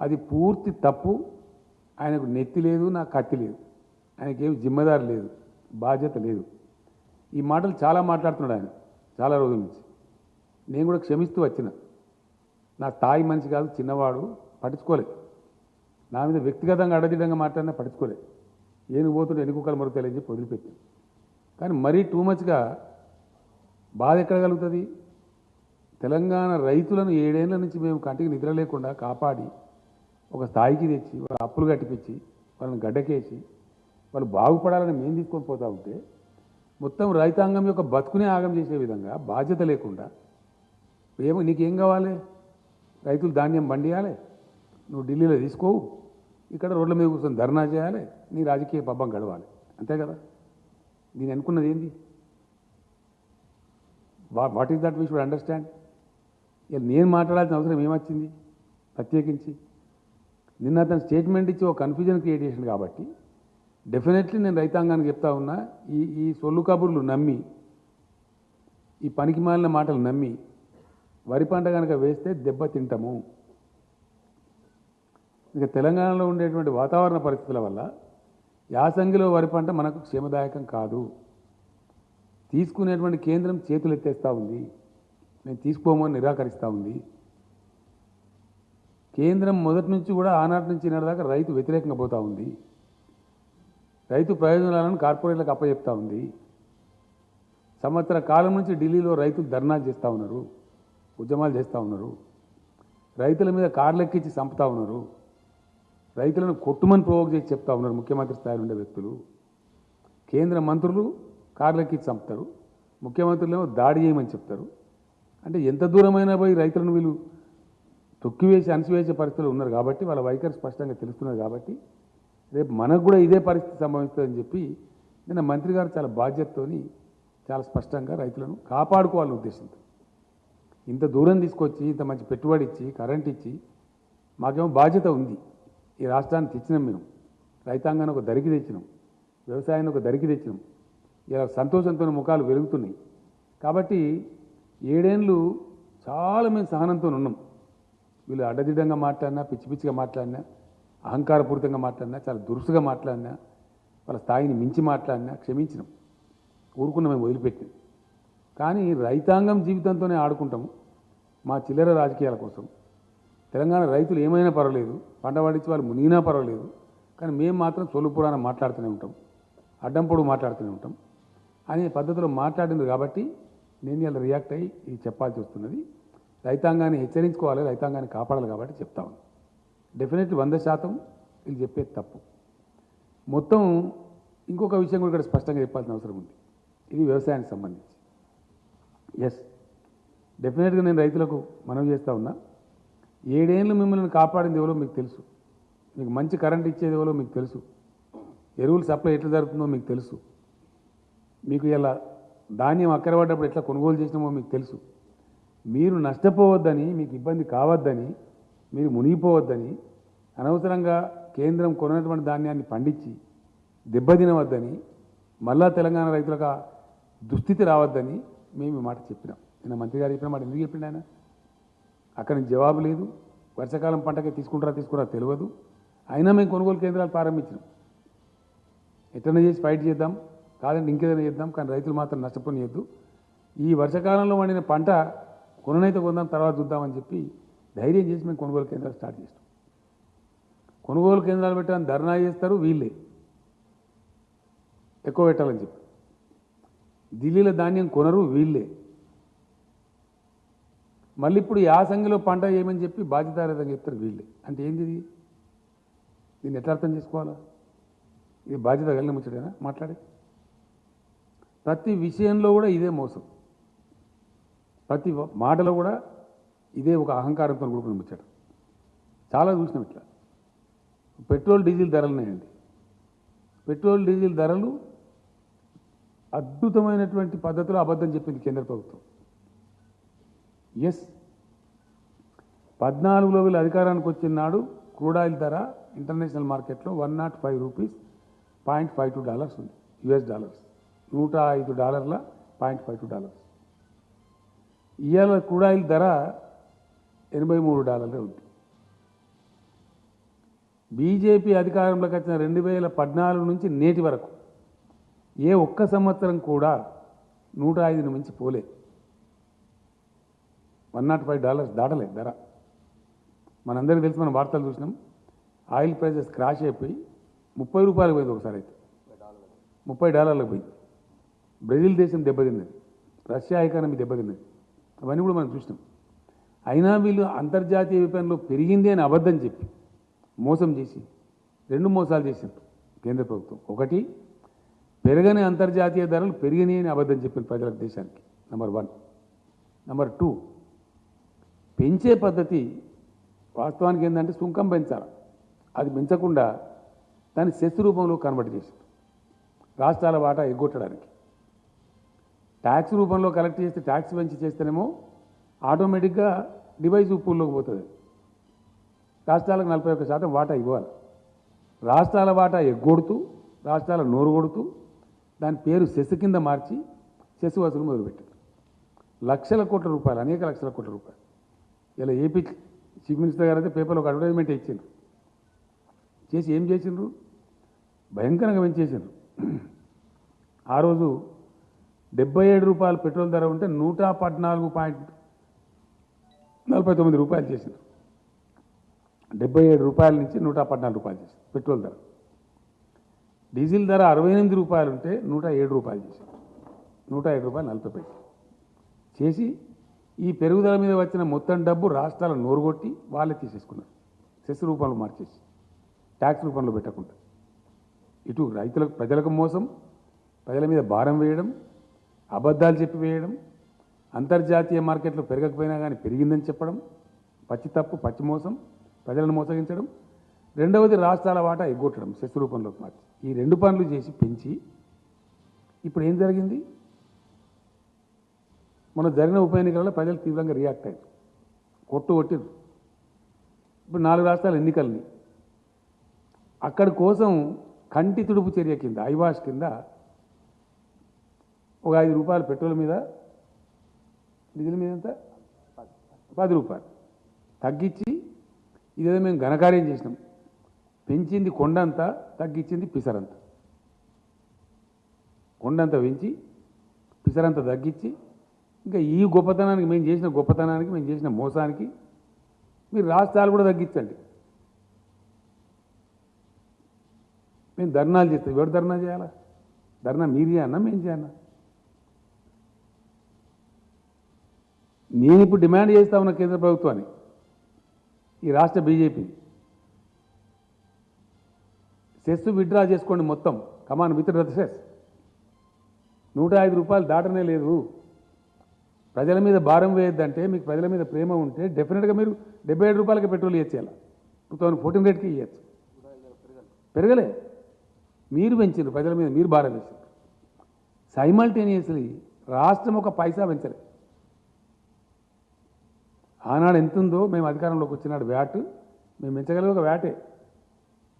అది పూర్తి తప్పు. ఆయనకు నెత్తి లేదు, నాకు కత్తి లేదు, ఆయనకేమి జిమ్మదారి లేదు, బాధ్యత లేదు. ఈ మాటలు చాలా మాట్లాడుతున్నాడు ఆయన చాలా రోజుల నుంచి. నేను కూడా క్షమిస్తూ వచ్చిన, నా స్థాయి మనిషి కాదు, చిన్నవాడు, పట్టించుకోలేదు. నా మీద వ్యక్తిగతంగా అడదిడంగా మాట్లాడినా పట్టించుకోలేదు. ఏనుగు పోతుంటే ఎన్నికలు మరుగుతాయని చెప్పి వదిలిపెట్టాను. కానీ మరీ టూ మచ్గా బాధ ఎక్కడ కలుగుతుంది? తెలంగాణ రైతులను 7 ఏళ్ల నుంచి మేము కంటికి నిద్ర లేకుండా కాపాడి ఒక స్థాయికి తెచ్చి, వాళ్ళ అప్పులు కట్టిపించి, వాళ్ళని గడ్డకేసి, వాళ్ళు బాగుపడాలని మేము తీసుకొని పోతూ ఉంటే మొత్తం రైతాంగం యొక్క బతుకునే ఆగం చేసే విధంగా బాధ్యత లేకుండా, నీకేం కావాలి? రైతులు ధాన్యం పండియాలి, నువ్వు ఢిల్లీలో తీసుకోవు, ఇక్కడ రోడ్ల మీద కూర్చొని ధర్నా చేయాలి, నీ రాజకీయ పబ్బం గడవాలి, అంతే కదా? నేను అనుకున్నది ఏంది? What is that we should understand. ఇక నేను మాట్లాడాల్సిన అవసరం ఏమొచ్చింది ప్రత్యేకించి? నిన్న అతను స్టేట్మెంట్ ఇచ్చి ఒక కన్ఫ్యూజన్ క్రియేట్ చేసింది కాబట్టి డెఫినెట్లీ నేను రైతాంగానికి చెప్తా ఉన్నా, ఈ సొల్లు కబుర్లు నమ్మి, ఈ పనికి మాలిన మాటలు నమ్మి వరి పంట కనుక వేస్తే దెబ్బ తింటాము. ఇక తెలంగాణలో ఉండేటువంటి వాతావరణ పరిస్థితుల వల్ల యాసంగిలో వరి పంట మనకు క్షేమదాయకం కాదు. తీసుకునేటువంటి కేంద్రం చేతులు ఎత్తేస్తూ ఉంది, మేము తీసుకోమని నిరాకరిస్తూ ఉంది. కేంద్రం మొదటి నుంచి కూడా ఆనాటి నుంచి ఈనాటిదాకా రైతు వ్యతిరేకంగా పోతూ ఉంది. రైతు ప్రయోజనాలను కార్పొరేట్లకు అప్పచెప్తా ఉంది. సంవత్సర కాలం నుంచి ఢిల్లీలో రైతులు ధర్నాలు చేస్తూ ఉన్నారు, ఉద్యమాలు చేస్తూ ఉన్నారు, రైతుల మీద కార్లు ఎక్కించి చంపుతా ఉన్నారు, రైతులను కొట్టుమని ప్రోవోక్ చేసి చెప్తా ఉన్నారు ముఖ్యమంత్రి స్థాయిలో ఉండే వ్యక్తులు. కేంద్ర మంత్రులు కార్లు ఎక్కించి చంపుతారు, ముఖ్యమంత్రులేమో దాడి చేయమని చెప్తారు. అంటే ఎంత దూరమైనా పోయి రైతులను వీళ్ళు తొక్కివేసి అణచివేసే పరిస్థితులు ఉన్నారు కాబట్టి వాళ్ళ వైఖరి స్పష్టంగా తెలుస్తున్నది కాబట్టి రేపు మనకు కూడా ఇదే పరిస్థితి సంభవిస్తుందని చెప్పి నిన్న మంత్రి గారు చాలా బాధ్యతతోని చాలా స్పష్టంగా రైతులను కాపాడుకోవాలనే ఉద్దేశంతో ఇంత దూరం తీసుకొచ్చి ఇంత మంచి పెట్టుబడి ఇచ్చి కరెంట్ ఇచ్చి మాకేమో బాధ్యత ఉంది. ఈ రాష్ట్రాన్ని తెచ్చినాం, మేము రైతాంగాన్ని ఒక దరికి తెచ్చినాం, వ్యవసాయాన్ని ఒక దరికి తెచ్చినాం. ఇలా సంతోషంతో ముఖాలు వెలుగుతున్నాయి. కాబట్టి 7 ఏళ్ళు చాలా మేము సహనంతో ఉన్నాం. వీళ్ళు అడ్డదిడ్డంగా మాట్లాడినా, పిచ్చి పిచ్చిగా మాట్లాడినా, అహంకారపూరితంగా మాట్లాడినా, చాలా దురుసుగా మాట్లాడినా, వాళ్ళ స్థాయిని మించి మాట్లాడినా క్షమించినాం, ఊరుకున్న మేము వదిలిపెట్టినాం. కానీ రైతాంగం జీవితంతోనే ఆడుకుంటాము మా చిల్లర రాజకీయాల కోసం. తెలంగాణ రైతులు ఏమైనా పర్వాలేదు, పంట పండించి వాళ్ళు మునిగినా పర్వాలేదు, కానీ మేము మాత్రం సొల్లు పురాణం మాట్లాడుతూనే ఉంటాం, అడ్డం పొడుగు మాట్లాడుతూనే ఉంటాం అనే పద్ధతిలో మాట్లాడింది. కాబట్టి నేను ఇలా రియాక్ట్ అయ్యి ఇది చెప్పాల్సి వస్తున్నది. రైతాంగాన్ని హెచ్చరించుకోవాలి, రైతాంగాన్ని కాపాడాలి కాబట్టి చెప్తా ఉన్నాను. డెఫినెట్లీ 100% వీళ్ళు చెప్పేది తప్పు. మొత్తం ఇంకొక విషయం కూడా ఇక్కడ స్పష్టంగా చెప్పాల్సిన అవసరం ఉంది. ఇది వ్యవసాయానికి సంబంధించి. ఎస్, డెఫినెట్గా నేను రైతులకు మనవి చేస్తూ ఉన్నా. 7 ఏళ్ళు మిమ్మల్ని కాపాడింది ఎవరో మీకు తెలుసు, మీకు మంచి కరెంట్ ఇచ్చేది ఎవరో మీకు తెలుసు, ఎరువులు సప్లై ఎట్లా జరుగుతుందో మీకు తెలుసు, మీకు ఇలా ధాన్యం అక్కరపడ్డప్పుడు ఎట్లా కొనుగోలు చేసినామో మీకు తెలుసు. మీరు నష్టపోవద్దని, మీకు ఇబ్బంది కావద్దని, మీరు మునిగిపోవద్దని, అనవసరంగా కేంద్రం కొన్నటువంటి ధాన్యాన్ని పండించి దెబ్బతినవద్దని, మళ్ళా తెలంగాణ రైతులకు దుస్థితి రావద్దని మేము ఈ మాట చెప్పినాం. నిన్న మంత్రి గారు చెప్పిన మాట ఎందుకు చెప్పిండు ఆయన? అక్కడి నుంచి జవాబు లేదు. వర్షాకాలం పంటకే తీసుకురా తెలియదు. అయినా మేము కొనుగోలు కేంద్రాలు ప్రారంభించినాం. ఎట్లనే చేసి ఫైట్ చేద్దాం, కాదంటే ఇంకేదైనా చేద్దాం, కానీ రైతులు మాత్రం నష్టపోనియద్దు. ఈ వర్షాకాలంలో వండిన పంట కొననైతే కొందాం, తర్వాత చూద్దామని చెప్పి ధైర్యం చేసి మేము కొనుగోలు కేంద్రాలు స్టార్ట్ చేస్తాం. కొనుగోలు కేంద్రాలు పెట్టాలని ధర్నా చేస్తారు వీళ్ళే, ఎక్కువ పెట్టాలని చెప్పి. ఢిల్లీలో ధాన్యం కొనరు వీళ్ళే. మళ్ళీ ఇప్పుడు యాసంగిలో పంట ఏమని చెప్పి బాధ్యతారహితంగా చెప్తారు వీళ్ళే. అంటే ఏంది ఇది? దీన్ని ఎట్లా అర్థం చేసుకోవాలా? ఇది బాధ్యత కలిగిన ముచ్చటేనా మాట్లాడే? ప్రతి విషయంలో కూడా ఇదే మోసం, ప్రతి మాటలో కూడా ఇదే ఒక అహంకారంతో కూడుకుని ముచ్చట. చాలా చూసినాం ఇట్లా. పెట్రోల్ డీజిల్ ధరలున్నాయండి. పెట్రోల్ డీజిల్ ధరలు అద్భుతమైనటువంటి పద్ధతిలో అబద్ధం చెప్పింది కేంద్ర ప్రభుత్వం. ఎస్, 14లో వీళ్ళు అధికారానికి వచ్చిన నాడు క్రూడ్ ఆయిల్ ధర ఇంటర్నేషనల్ మార్కెట్లో $105.52 ఉంది, US డాలర్స్, $105 $0.52. ఇవాళ క్రూడ్ ఆయిల్ ధర $83 ఉంది. బీజేపీ అధికారంలోకి వచ్చిన 2014 నుంచి నేటి వరకు ఏ ఒక్క సంవత్సరం కూడా 105ని మించి పోలే. $105 దాటలే ధర. మనందరికీ తెలిసి మనం వార్తలు చూసినాం. ఆయిల్ ప్రైజెస్ క్రాష్ అయిపోయి $30 పోయింది ఒకసారి, అయితే $30 పోయింది. బ్రెజిల్ దేశం దెబ్బతిన్నది, రష్యా ఎకానమీ దెబ్బతిన్నది, అవన్నీ కూడా మనం చూసినాం. అయినా వీళ్ళు అంతర్జాతీయ విపణిలో పెరిగింది అని అబద్ధం చెప్పి మోసం చేసి 2 మోసాలు చేశారు కేంద్ర ప్రభుత్వం. ఒకటి, పెరగని అంతర్జాతీయ ధరలు పెరిగినాయి అని అబద్ధం చెప్పిన ప్రజలకు, దేశానికి. నెంబర్ 1. నెంబర్ 2, పెంచే పద్ధతి వాస్తవానికి ఏంటంటే సుంకం పెంచాలి, అది పెంచకుండా దాన్ని సెస్ రూపంలో కన్వర్ట్ చేశారు రాష్ట్రాల వాటా ఎగ్గొట్టడానికి. ట్యాక్స్ రూపంలో కలెక్ట్ చేస్తే, ట్యాక్స్ పెంచి చేస్తేనేమో ఆటోమేటిక్గా డివైజ్ పూల్లోకి పోతుంది. రాష్ట్రాలకు 41% వాటా ఇవ్వాలి. రాష్ట్రాల వాటా ఎగ్గొడుతూ, రాష్ట్రాల నోరు కొడుతూ దాని పేరు సెస్ కింద మార్చి సెస్ వసూలు మొదలుపెట్టారు. లక్షల కోట్ల రూపాయలు, అనేక లక్షల కోట్ల రూపాయలు. ఇలా ఏపీ చీఫ్ మినిస్టర్ గారు అయితే పేపర్లో ఒక అడ్వర్టైజ్మెంట్ ఇచ్చిండ్రు. చేసి ఏం చేసిండ్రు? భయంకరంగా పెంచేసిండ్రు. ఆ రోజు $77 పెట్రోల్ ధర ఉంటే $114.49 చేసిండ్రు. $77 నుంచి $114 చేసింది పెట్రోల్ ధర. డీజిల్ ధర $68 ఉంటే $107 చేసింది. రూపాయలు 40 పైసలు చేసి ఈ పెరుగుదల మీద వచ్చిన మొత్తం డబ్బు రాష్ట్రాల నోరుగొట్టి వాళ్ళే తీసేసుకున్నారు. సెస్ రూపంలో మార్చేసి ట్యాక్స్ రూపంలో పెట్టకుండా ఇటు రైతులకు ప్రజలకు మోసం, ప్రజల మీద భారం వేయడం, అబద్ధాలు చెప్పి వేయడం, అంతర్జాతీయ మార్కెట్లో పెరగకపోయినా కానీ పెరిగిందని చెప్పడం, పచ్చి తప్పు, పచ్చి మోసం, ప్రజలను మోసగించడం. రెండవది రాష్ట్రాల వాటా ఎగ్గొట్టడం సెస్ రూపంలోకి మార్చి ఈ 2 పనులు చేసి పెంచి ఇప్పుడు ఏం జరిగింది? మొన్న జరిగిన ఉప ఎన్నికలలో ప్రజలు తీవ్రంగా రియాక్ట్ అయ్యారు, కొట్టిరు. ఇప్పుడు 4 రాష్ట్రాల ఎన్నికల్ని అక్కడి కోసం కంటి తుడుపు చర్య కింద ఐవాష్ కింద ఒక ₹5 పెట్రోల్ మీద, డీజిల్ మీద ఎంత ₹10 తగ్గించి ఇదేదో మేము ఘనకార్యం చేసినాం. పెంచింది కొండంతా, తగ్గించింది పిసరంత. కొండంత పెంచి పిసరంత తగ్గించి ఇంకా ఈ గొప్పతనానికి మేము చేసిన గొప్పతనానికి, మేము చేసిన మోసానికి మీరు రాష్ట్రాలు కూడా తగ్గించండి. మేము ధర్నాలు చేస్తాం. ఎవరు ధర్నా చేయాలా? ధర్నా మీరు చేయన్నా, మేము చేయన్నా? నేను ఇప్పుడు డిమాండ్ చేస్తా ఉన్న కేంద్ర ప్రభుత్వాన్ని, ఈ రాష్ట్ర బీజేపీ, సెస్ విత్డ్రా చేసుకోండి మొత్తం. కమాన్ విత్ ద సెస్. ₹105 దాటనే లేదు. ప్రజల మీద భారం వేయద్దంటే, మీకు ప్రజల మీద ప్రేమ ఉంటే డెఫినెట్గా మీరు ₹77 పెట్రోల్ ఇచ్చేయాలి. 2014 రేట్కి ఇవ్వచ్చు. పెరగలే, మీరు పెంచారు. ప్రజల మీద మీరు భారం వేసారు. సైమల్టేనియస్లీ రాష్ట్రం ఒక పైసా పెంచలే. ఆనాడు ఎంత ఉందో మేము అధికారంలోకి వచ్చినాడు వ్యాట్ మేము పెంచగలిగే ఒక వ్యాటే.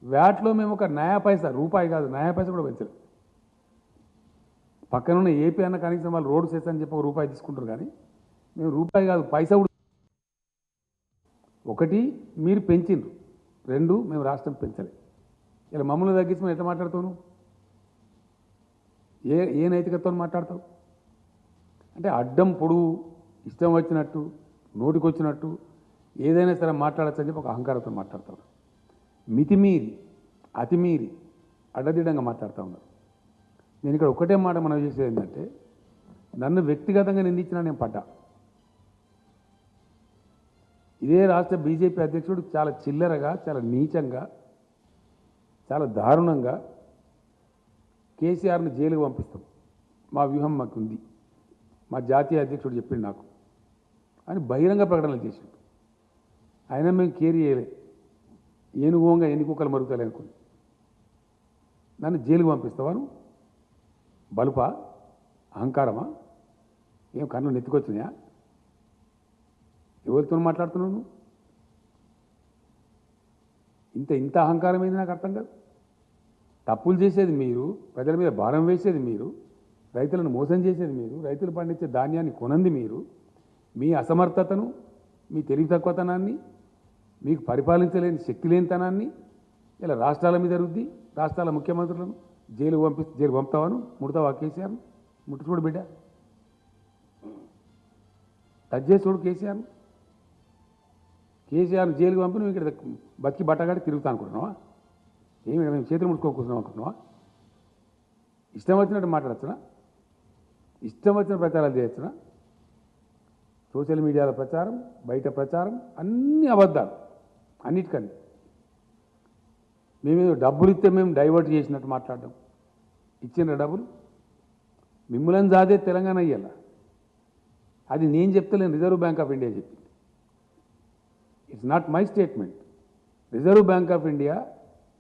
వ్యాట్లో మేము ఒక నయా పైసా, రూపాయి కాదు నయా పైసా కూడా పెంచలేదు. పక్కనున్న ఏపీ అన్న కనీసం వాళ్ళు రోడ్డు సెస్ అని చెప్పి ₹1 తీసుకుంటారు, కానీ మేము రూపాయి కాదు పైసా కూడా. ఒకటి మీరు పెంచిండ్రు, 2 మేము రాష్ట్రం పెంచలే. ఇలా మమ్మల్ని తగ్గించి మనం ఎట్లా మాట్లాడతావు? నువ్వు ఏ నైతికతతో మాట్లాడతావు? అంటే అడ్డం పొడుగు ఇష్టం వచ్చినట్టు, నోటికి వచ్చినట్టు ఏదైనా సరే మాట్లాడచ్చు అని చెప్పి ఒక అహంకారంతో మాట్లాడతావు. మితిమీరి, అతిమీరి, అడ్డదిడ్డంగా మాట్లాడుతూ ఉన్నారు. నేను ఇక్కడ ఒకటే మాట మనం చేసేది ఏంటంటే, నన్ను వ్యక్తిగతంగా నిందించినా నేను పడ్డా. ఇదే రాష్ట్ర బీజేపీ అధ్యక్షుడు చాలా చిల్లరగా, చాలా నీచంగా, చాలా దారుణంగా కేసీఆర్ని జైలుకు పంపిస్తాం, మా వ్యూహం మాకుంది, మా జాతీయ అధ్యక్షుడు చెప్పిండు నాకు అని బహిరంగ ప్రకటనలు చేసిండు. అయినా మేము కేర్ చేయలే. ఏనుగోంగా ఎన్ని కుక్కలు మరుగుతాయి అనుకుని నన్ను జైలుకు పంపిస్తావాను? బలుపా, అహంకారమా? ఏం కన్ను నెత్తుకొచ్చినాయా? ఎవరితో మాట్లాడుతున్నావు నువ్వు? ఇంత అహంకారం ఏంది నాకు అర్థం కాదు. తప్పులు చేసేది మీరు, ప్రజల మీద భారం వేసేది మీరు, రైతులను మోసం చేసేది మీరు, రైతులు పండించే ధాన్యాన్ని కొనంది మీరు. మీ అసమర్థతను, మీ తెలివి తక్కువతనాన్ని, మీకు పరిపాలించలేని శక్తి లేనితనాన్ని ఇలా రాష్ట్రాల మీద రుద్ది రాష్ట్రాల ముఖ్యమంత్రులను జైలు పంపుతావాను? ముడతావా కేసీఆర్? ముట్టు చూడు బిడ్డ, టచ్ చేసి చూడు కేసీఆర్ను జైలుకు పంపి నువ్వు ఇక్కడ బతికి బట్టగాడి తిరుగుతా అనుకుంటున్నావా? ఏమి మేము చేతులు ముట్టుకోకూర్చున్నాం అనుకుంటున్నావా? ఇష్టం వచ్చినట్టు మాట్లాడచ్చునా? ఇష్టం వచ్చిన ప్రచారాలు చేయొచ్చునా? సోషల్ మీడియాలో ప్రచారం, బయట ప్రచారం, అన్ని అబద్ధాలు. అన్నిటికన్నీ మేము డబ్బులు ఇస్తే మేము డైవర్ట్ చేసినట్టు మాట్లాడడం. ఇచ్చిన డబ్బులు మిమ్మల్ని జాదే తెలంగాణ ఇయ్యాల. అది నేను చెప్తలేను, రిజర్వ్ బ్యాంక్ ఆఫ్ ఇండియా చెప్పింది. It's not my statement. Reserve bank of India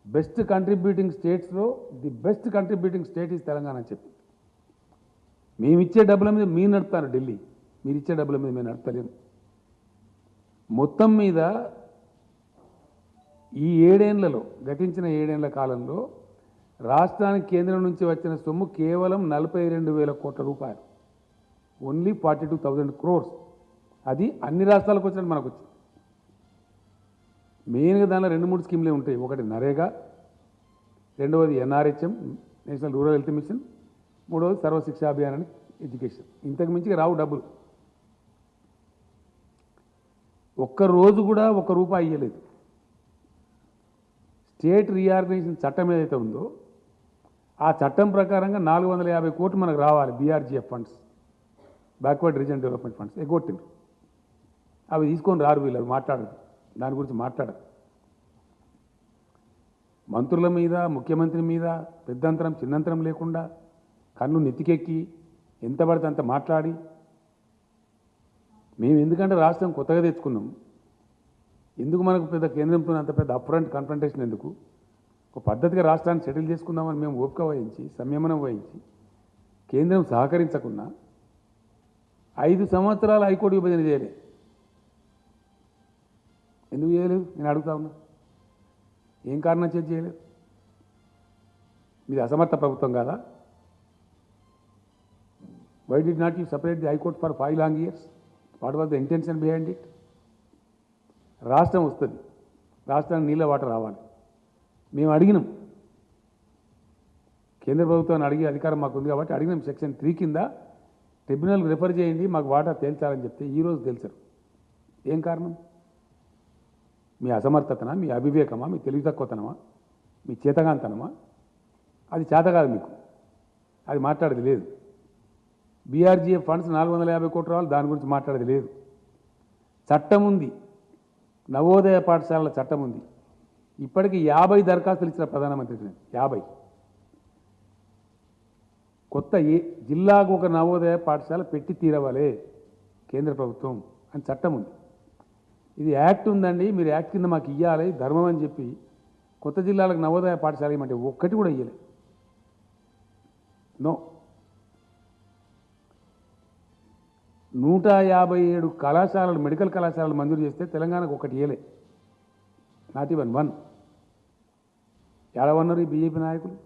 best contributing స్టేట్స్లో the best contributing state is Telangana అని చెప్పింది. మేము ఇచ్చే డబ్బుల మీద మీరు నడుపుతారు ఢిల్లీ, మీరు ఇచ్చే డబ్బుల మీద మేము నడపలేము. మొత్తం మీద ఈ 7 ఏళ్లలో, గతించిన 7 ఏళ్ల కాలంలో రాష్ట్రానికి కేంద్రం నుంచి వచ్చిన సొమ్ము కేవలం 42,000 కోట్ల రూపాయలు. Only 42,000 crores. అది అన్ని రాష్ట్రాలకు వచ్చినట్టు మనకు వచ్చింది. మెయిన్గా దానిలో 2-3 స్కీమ్లే ఉంటాయి. ఒకటి నరేగా, రెండవది NRHM, national rural health machine, మూడవది సర్వశిక్ష అభియాన్ అని ఎడ్యుకేషన్. ఇంతకు మించి రావు డబ్బులు. ఒక్కరోజు కూడా ₹1 ఇవ్వలేదు. స్టేట్ రీఆర్గనైజేషన్ చట్టం ఏదైతే ఉందో ఆ చట్టం ప్రకారంగా 450 కోట్లు మనకు రావాలి BRGF funds, backward region development funds ఎగ్గొట్టిండ్రు. అవి తీసుకొని రారు, వీళ్ళు మాట్లాడరు, దాని గురించి మాట్లాడరు. మంత్రుల మీద, ముఖ్యమంత్రి మీద పెద్దంతరం చిన్నంతరం లేకుండా కన్ను నెత్తికెక్కి ఎంత పడితే అంత మాట్లాడి, మేము ఎందుకంటే రాష్ట్రం కొత్తగా తెచ్చుకున్నాం, ఎందుకు మనకు పెద్ద కేంద్రంతో అంత పెద్ద అప్ఫ్రంట్ కన్ఫ్రంటేషన్ ఎందుకు, ఒక పద్ధతిగా రాష్ట్రాన్ని సెటిల్ చేసుకుందామని మేము ఓపిక వహించి సంయమనం వహించి కేంద్రం సహకరించకుండా 5 సంవత్సరాలు హైకోర్టు విభజన చేయలే. ఎందుకు చేయలేదు నేను అడుగుతా ఉన్నా, ఏం కారణం చేసి చేయలేదు? మీది అసమర్థ ప్రభుత్వం కాదా? Why did not you separate the high court for 5 long years? What was the intention behind it? రాష్ట్రం వస్తుంది, రాష్ట్రానికి నీళ్ళ వాటర్ రావాలి. మేము అడిగినాం, కేంద్ర ప్రభుత్వాన్ని అడిగే అధికారం మాకు ఉంది కాబట్టి అడిగినాం, సెక్షన్ 3 కింద ట్రిబ్యునల్కి రిఫర్ చేయండి, మాకు వాటా తేల్చాలని చెప్తే ఈరోజు తెలుసరు. ఏం కారణం? మీ అసమర్థతనా, మీ అవివేకమా, మీ తెలివి తక్కువతనమా, మీ చేతగాంతనమా? అది చేత కాదు మీకు, అది మాట్లాడేది లేదు. బీఆర్జీఎఫ్ ఫండ్స్ 450 కోట్లు రావాలి, దాని గురించి మాట్లాడేది లేదు. చట్టం ఉంది, నవోదయ పాఠశాలల చట్టం ఉంది. ఇప్పటికీ 50 దరఖాస్తులు ఇచ్చిన ప్రధానమంత్రికి, 50. కొత్త జిల్లాకు ఒక నవోదయ పాఠశాల పెట్టి తీరవాలే కేంద్ర ప్రభుత్వం అని చట్టం ఉంది. ఇది యాక్ట్ ఉందండి, మీరు యాక్ట్ కింద మాకు ఇవ్వాలి ధర్మం అని చెప్పి కొత్త జిల్లాలకు నవోదయ పాఠశాల ఇవ్వమంటే ఒక్కటి కూడా ఇవ్వలే. నో. 157 కళాశాలలు, మెడికల్ కళాశాలలు మంజూరు చేస్తే తెలంగాణకు ఒకటి ఇవ్వలే, నాట్ ఈవెన్ 1. ఏడవన్నారు ఈ బీజేపీ నాయకులు?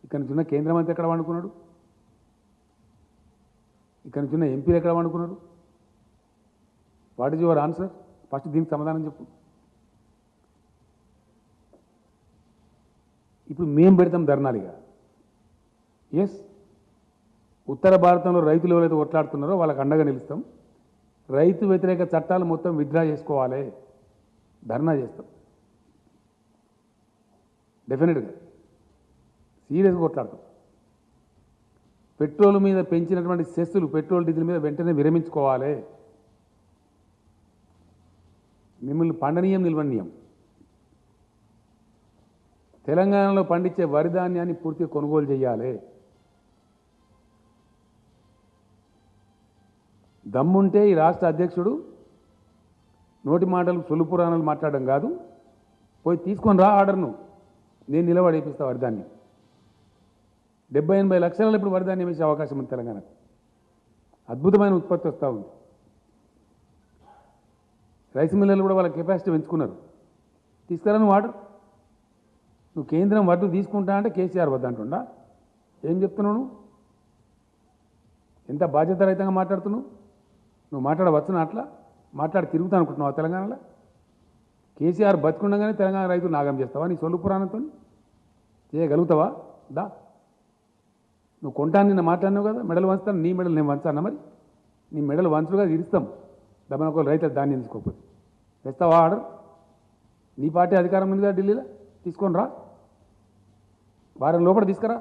ఇక్కడ నుంచి ఉన్న కేంద్ర మంత్రి ఎక్కడ వండుకున్నాడు? ఇక్కడ నుంచి ఉన్న ఎంపీలు ఎక్కడ వండుకున్నారు? What is your answer? First దీనికి సమాధానం చెప్పు. ఇప్పుడు మేము పెడతాం ధర్నాలుగా. ఎస్, ఉత్తర భారతంలో రైతులు ఎవరైతే కొట్లాడుతున్నారో వాళ్ళకి అండగా నిలుస్తాం. రైతు వ్యతిరేక చట్టాలు మొత్తం విత్డ్రా చేసుకోవాలి, ధర్నా చేస్తాం. డెఫినెట్గా సీరియస్గా కొట్లాడతాం. పెట్రోల్ మీద పెంచినటువంటి సెస్సులు, పెట్రోల్ డీజిల్ మీద వెంటనే విరమించుకోవాలి. మిమ్మల్ని పండనీయం, నిల్వనీయం. తెలంగాణలో పండించే వరి ధాన్యాన్ని పూర్తిగా కొనుగోలు చేయాలి. దమ్ముంటే ఈ రాష్ట్ర అధ్యక్షుడు నోటి మాటలు, సొల్లు పురాణాలు మాట్లాడడం కాదు, పోయి తీసుకొని రా ఆర్డర్ను, నేను నిలబడేపిస్తా వరిధాన్యం. 70-80 లక్షలలో ఇప్పుడు వరిధాన్యం వేసే అవకాశం ఉంది తెలంగాణకు. అద్భుతమైన ఉత్పత్తి వస్తూ ఉంది. రైస్ మిల్లర్లు కూడా వాళ్ళ కెపాసిటీ పెంచుకున్నారు. తీసుకురా నువ్వు ఆర్డర్. నువ్వు కేంద్రం వడ్డు తీసుకుంటా అంటే కేసీఆర్ వద్దంటుండా? ఏం చెప్తున్నావు నువ్వు? ఎంత బాధ్యత రహితంగా మాట్లాడుతున్నావు? నువ్వు మాట్లాడవచ్చునా? అట్లా మాట్లాడి తిరుగుతా అనుకుంటున్నావు తెలంగాణలో? కేసీఆర్ బతుకుండగానే తెలంగాణ రైతులు నాగం చేస్తావా నీ సొల్లు పురాణంతో? చేయగలుగుతావా? దా, నువ్వు కొంటాను నిన్న మాట్లాడినావు కదా, మెడలు వంచుతాను. నీ మెడలు నేను వంచాను, మరి నీ మెడలు వంచులుగా ఇరుస్తాం. దమన ఒక రైతులు ధాన్యం తీసుకోకపోతే తెస్తావా ఆర్డర్? నీ పార్టీ అధికారం ఉంది కదా ఢిల్లీలో, తీసుకొని రా, వారం లోపల తీసుకురా.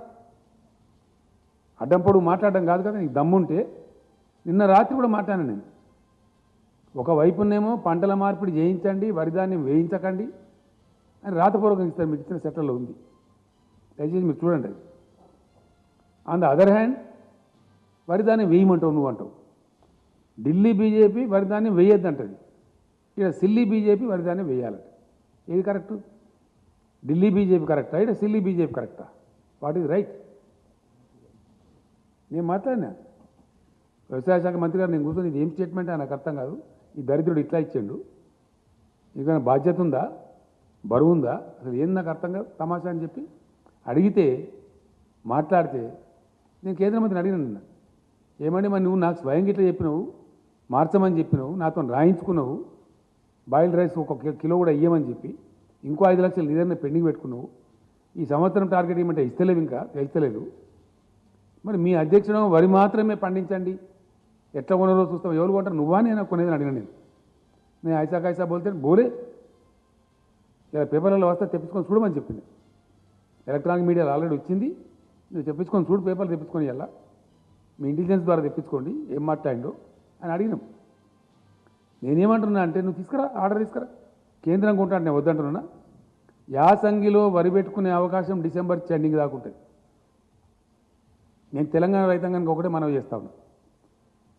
అడ్డం పొడుగు మాట్లాడడం కాదు కదా, నీకు దమ్ముంటే. నిన్న రాత్రి కూడా మాట్లాడాను నేను. ఒకవైపునేమో పంటల మార్పిడి చేయించండి, వరిధాన్యం వేయించకండి అని రాతపూర్వకం ఇస్తారు, మీకు ఇచ్చిన సెట్లలో ఉంది, దయచేసి మీరు చూడండి అది. ఆన్ ద అదర్ హ్యాండ్ వరిధాన్యం వేయమంటావు నువ్వు అంటావు. ఢిల్లీ బీజేపీ వరిధాన్యం వేయొద్దంటది, ఇక్కడ సిల్లీ బీజేపీ వరిధాన్యం వేయాలంట. ఏది కరెక్టు? ఢిల్లీ బీజేపీ కరెక్టా, ఇక్కడ సిల్లీ బీజేపీ కరెక్టా? What is right? నేను మాట్లాడినా వ్యవసాయ శాఖ మంత్రి గారు, నేను కూర్చొని ఇది ఏం స్టేట్మెంట్ నాకు అర్థం కాదు, ఈ దరిద్రుడు ఇట్లా ఇచ్చిండు, నీకైనా బాధ్యత ఉందా, బరువు ఉందా, అసలు ఏం నాకు అర్థం కాదు, తమాషా అని చెప్పి అడిగితే మాట్లాడితే నేను కేంద్ర మంత్రిని అడిగినాను నిన్న, ఏమంటే మరి నువ్వు నాకు స్వయంగా ఇట్లా చెప్పినావు, మార్చమని చెప్పినావు, నాతో రాయించుకున్నావు, బాయిల్డ్ రైస్ 1 కిలో కూడా ఇయ్యమని చెప్పి ఇంకో 5 లక్షలు నిజంగా పెండింగ్ పెట్టుకున్నావు, ఈ సంవత్సరం టార్గెట్ ఇవ్వమంటే ఇస్తలేవు, ఇంకా తెలుస్తలేదు. మరి మీ అధ్యక్షుడు వరి మాత్రమే పండించండి, ఎట్లా కొనరో చూస్తాం, ఎవరు కొంటారు, నువ్వా నేను కొనేదని అడిగిన నేను ఐసా కైసా బోల్తే బోలే, ఇలా పేపర్లలో వస్తే తెప్పించుకొని చూడమని చెప్పింది. ఎలక్ట్రానిక్ మీడియాలో ఆల్రెడీ వచ్చింది. నువ్వు తెప్పించుకొని చూడు, పేపర్లు తెప్పించుకొని ఇలా మీ ఇంటెలిజెన్స్ ద్వారా తెప్పించుకోండి ఏం మాట్లాడిండో అని అడిగినాం. నేనేమంటున్నా అంటే నువ్వు తీసుకురా, ఆర్డర్ తీసుకురా, కేంద్రం కొంటాను నేను వద్దంటున్నా. యాసంగిలో వరి పెట్టుకునే అవకాశం డిసెంబర్ ఎండింగ్ దాకా ఉంటుంది. నేను తెలంగాణ రైతాంగానికి ఒకటే మనవి చేస్తా ఉన్నా,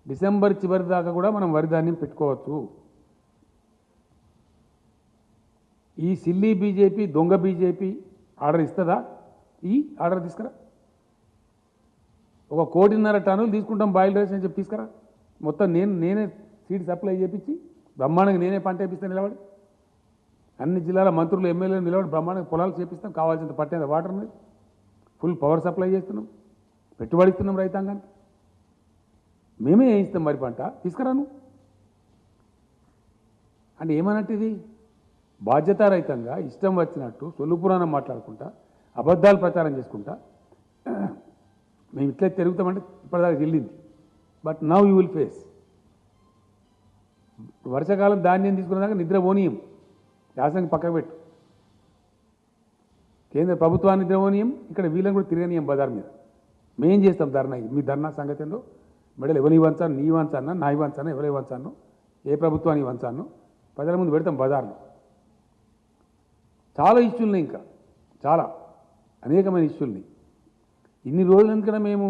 డిసెంబర్ చివరి దాకా కూడా మనం వరి ధాన్యం పెట్టుకోవచ్చు. ఈ సిల్లీ బీజేపీ, దొంగ బీజేపీ ఆర్డర్ ఇస్తుందా? ఈ ఆర్డర్ తీసుకురా. 1.5 కోటి టన్నులు తీసుకుంటాం బాయిల్ రైస్ అని చెప్పి తీసుకురా. మొత్తం నేనే సీడ్ సప్లై చేయించి బ్రహ్మాండంగా నేనే పంట వేపిస్తాను నిలబడి. అన్ని జిల్లాల మంత్రులు ఎమ్మెల్యేలు నిలబడి బ్రహ్మాండంగా పొలాలు చేపిస్తాం. కావాల్సినంత పట్టేది వాటర్ మీద ఫుల్ పవర్ సప్లై చేస్తున్నాం, పెట్టుబడి ఇస్తున్నాం రైతాంగానికి. మేమే వేయిస్తాం మరి పంట, తీసుకురాను అంటే ఏమన్నట్టు ఇది? బాధ్యతారహితంగా ఇష్టం వచ్చినట్టు సొల్లు పురాణం మాట్లాడుకుంటా, అబద్ధాలు ప్రచారం చేసుకుంటా మేము ఇట్లా తిరుగుతామంటే ఇప్పటిదాకా వెళ్ళింది. But now you will face. వర్షాకాలం ధాన్యం తీసుకునేదాకా నిద్ర పోనీయం, యాసంగి పక్కకు పెట్టు. కేంద్ర ప్రభుత్వాన్ని నిద్ర పోనీయం, ఇక్కడ వీళ్ళని కూడా తిరగనీయం బజార్ మీద. మేం చేస్తాం ధర్నా. మీ ధర్నా సంగతి ఏందో మెడలు ఎవరి వంచాను, నీ వంచాను, నా వంచాను, ఎవరి వంచాను, ఏ ప్రభుత్వాన్ని వంచాను ప్రజల ముందు పెడతాం బజార్లో. చాలా ఇష్యూలున్నాయి, ఇంకా చాలా అనేకమైన ఇష్యూల్ని. ఇన్ని రోజుల ఎందుకంటే మేము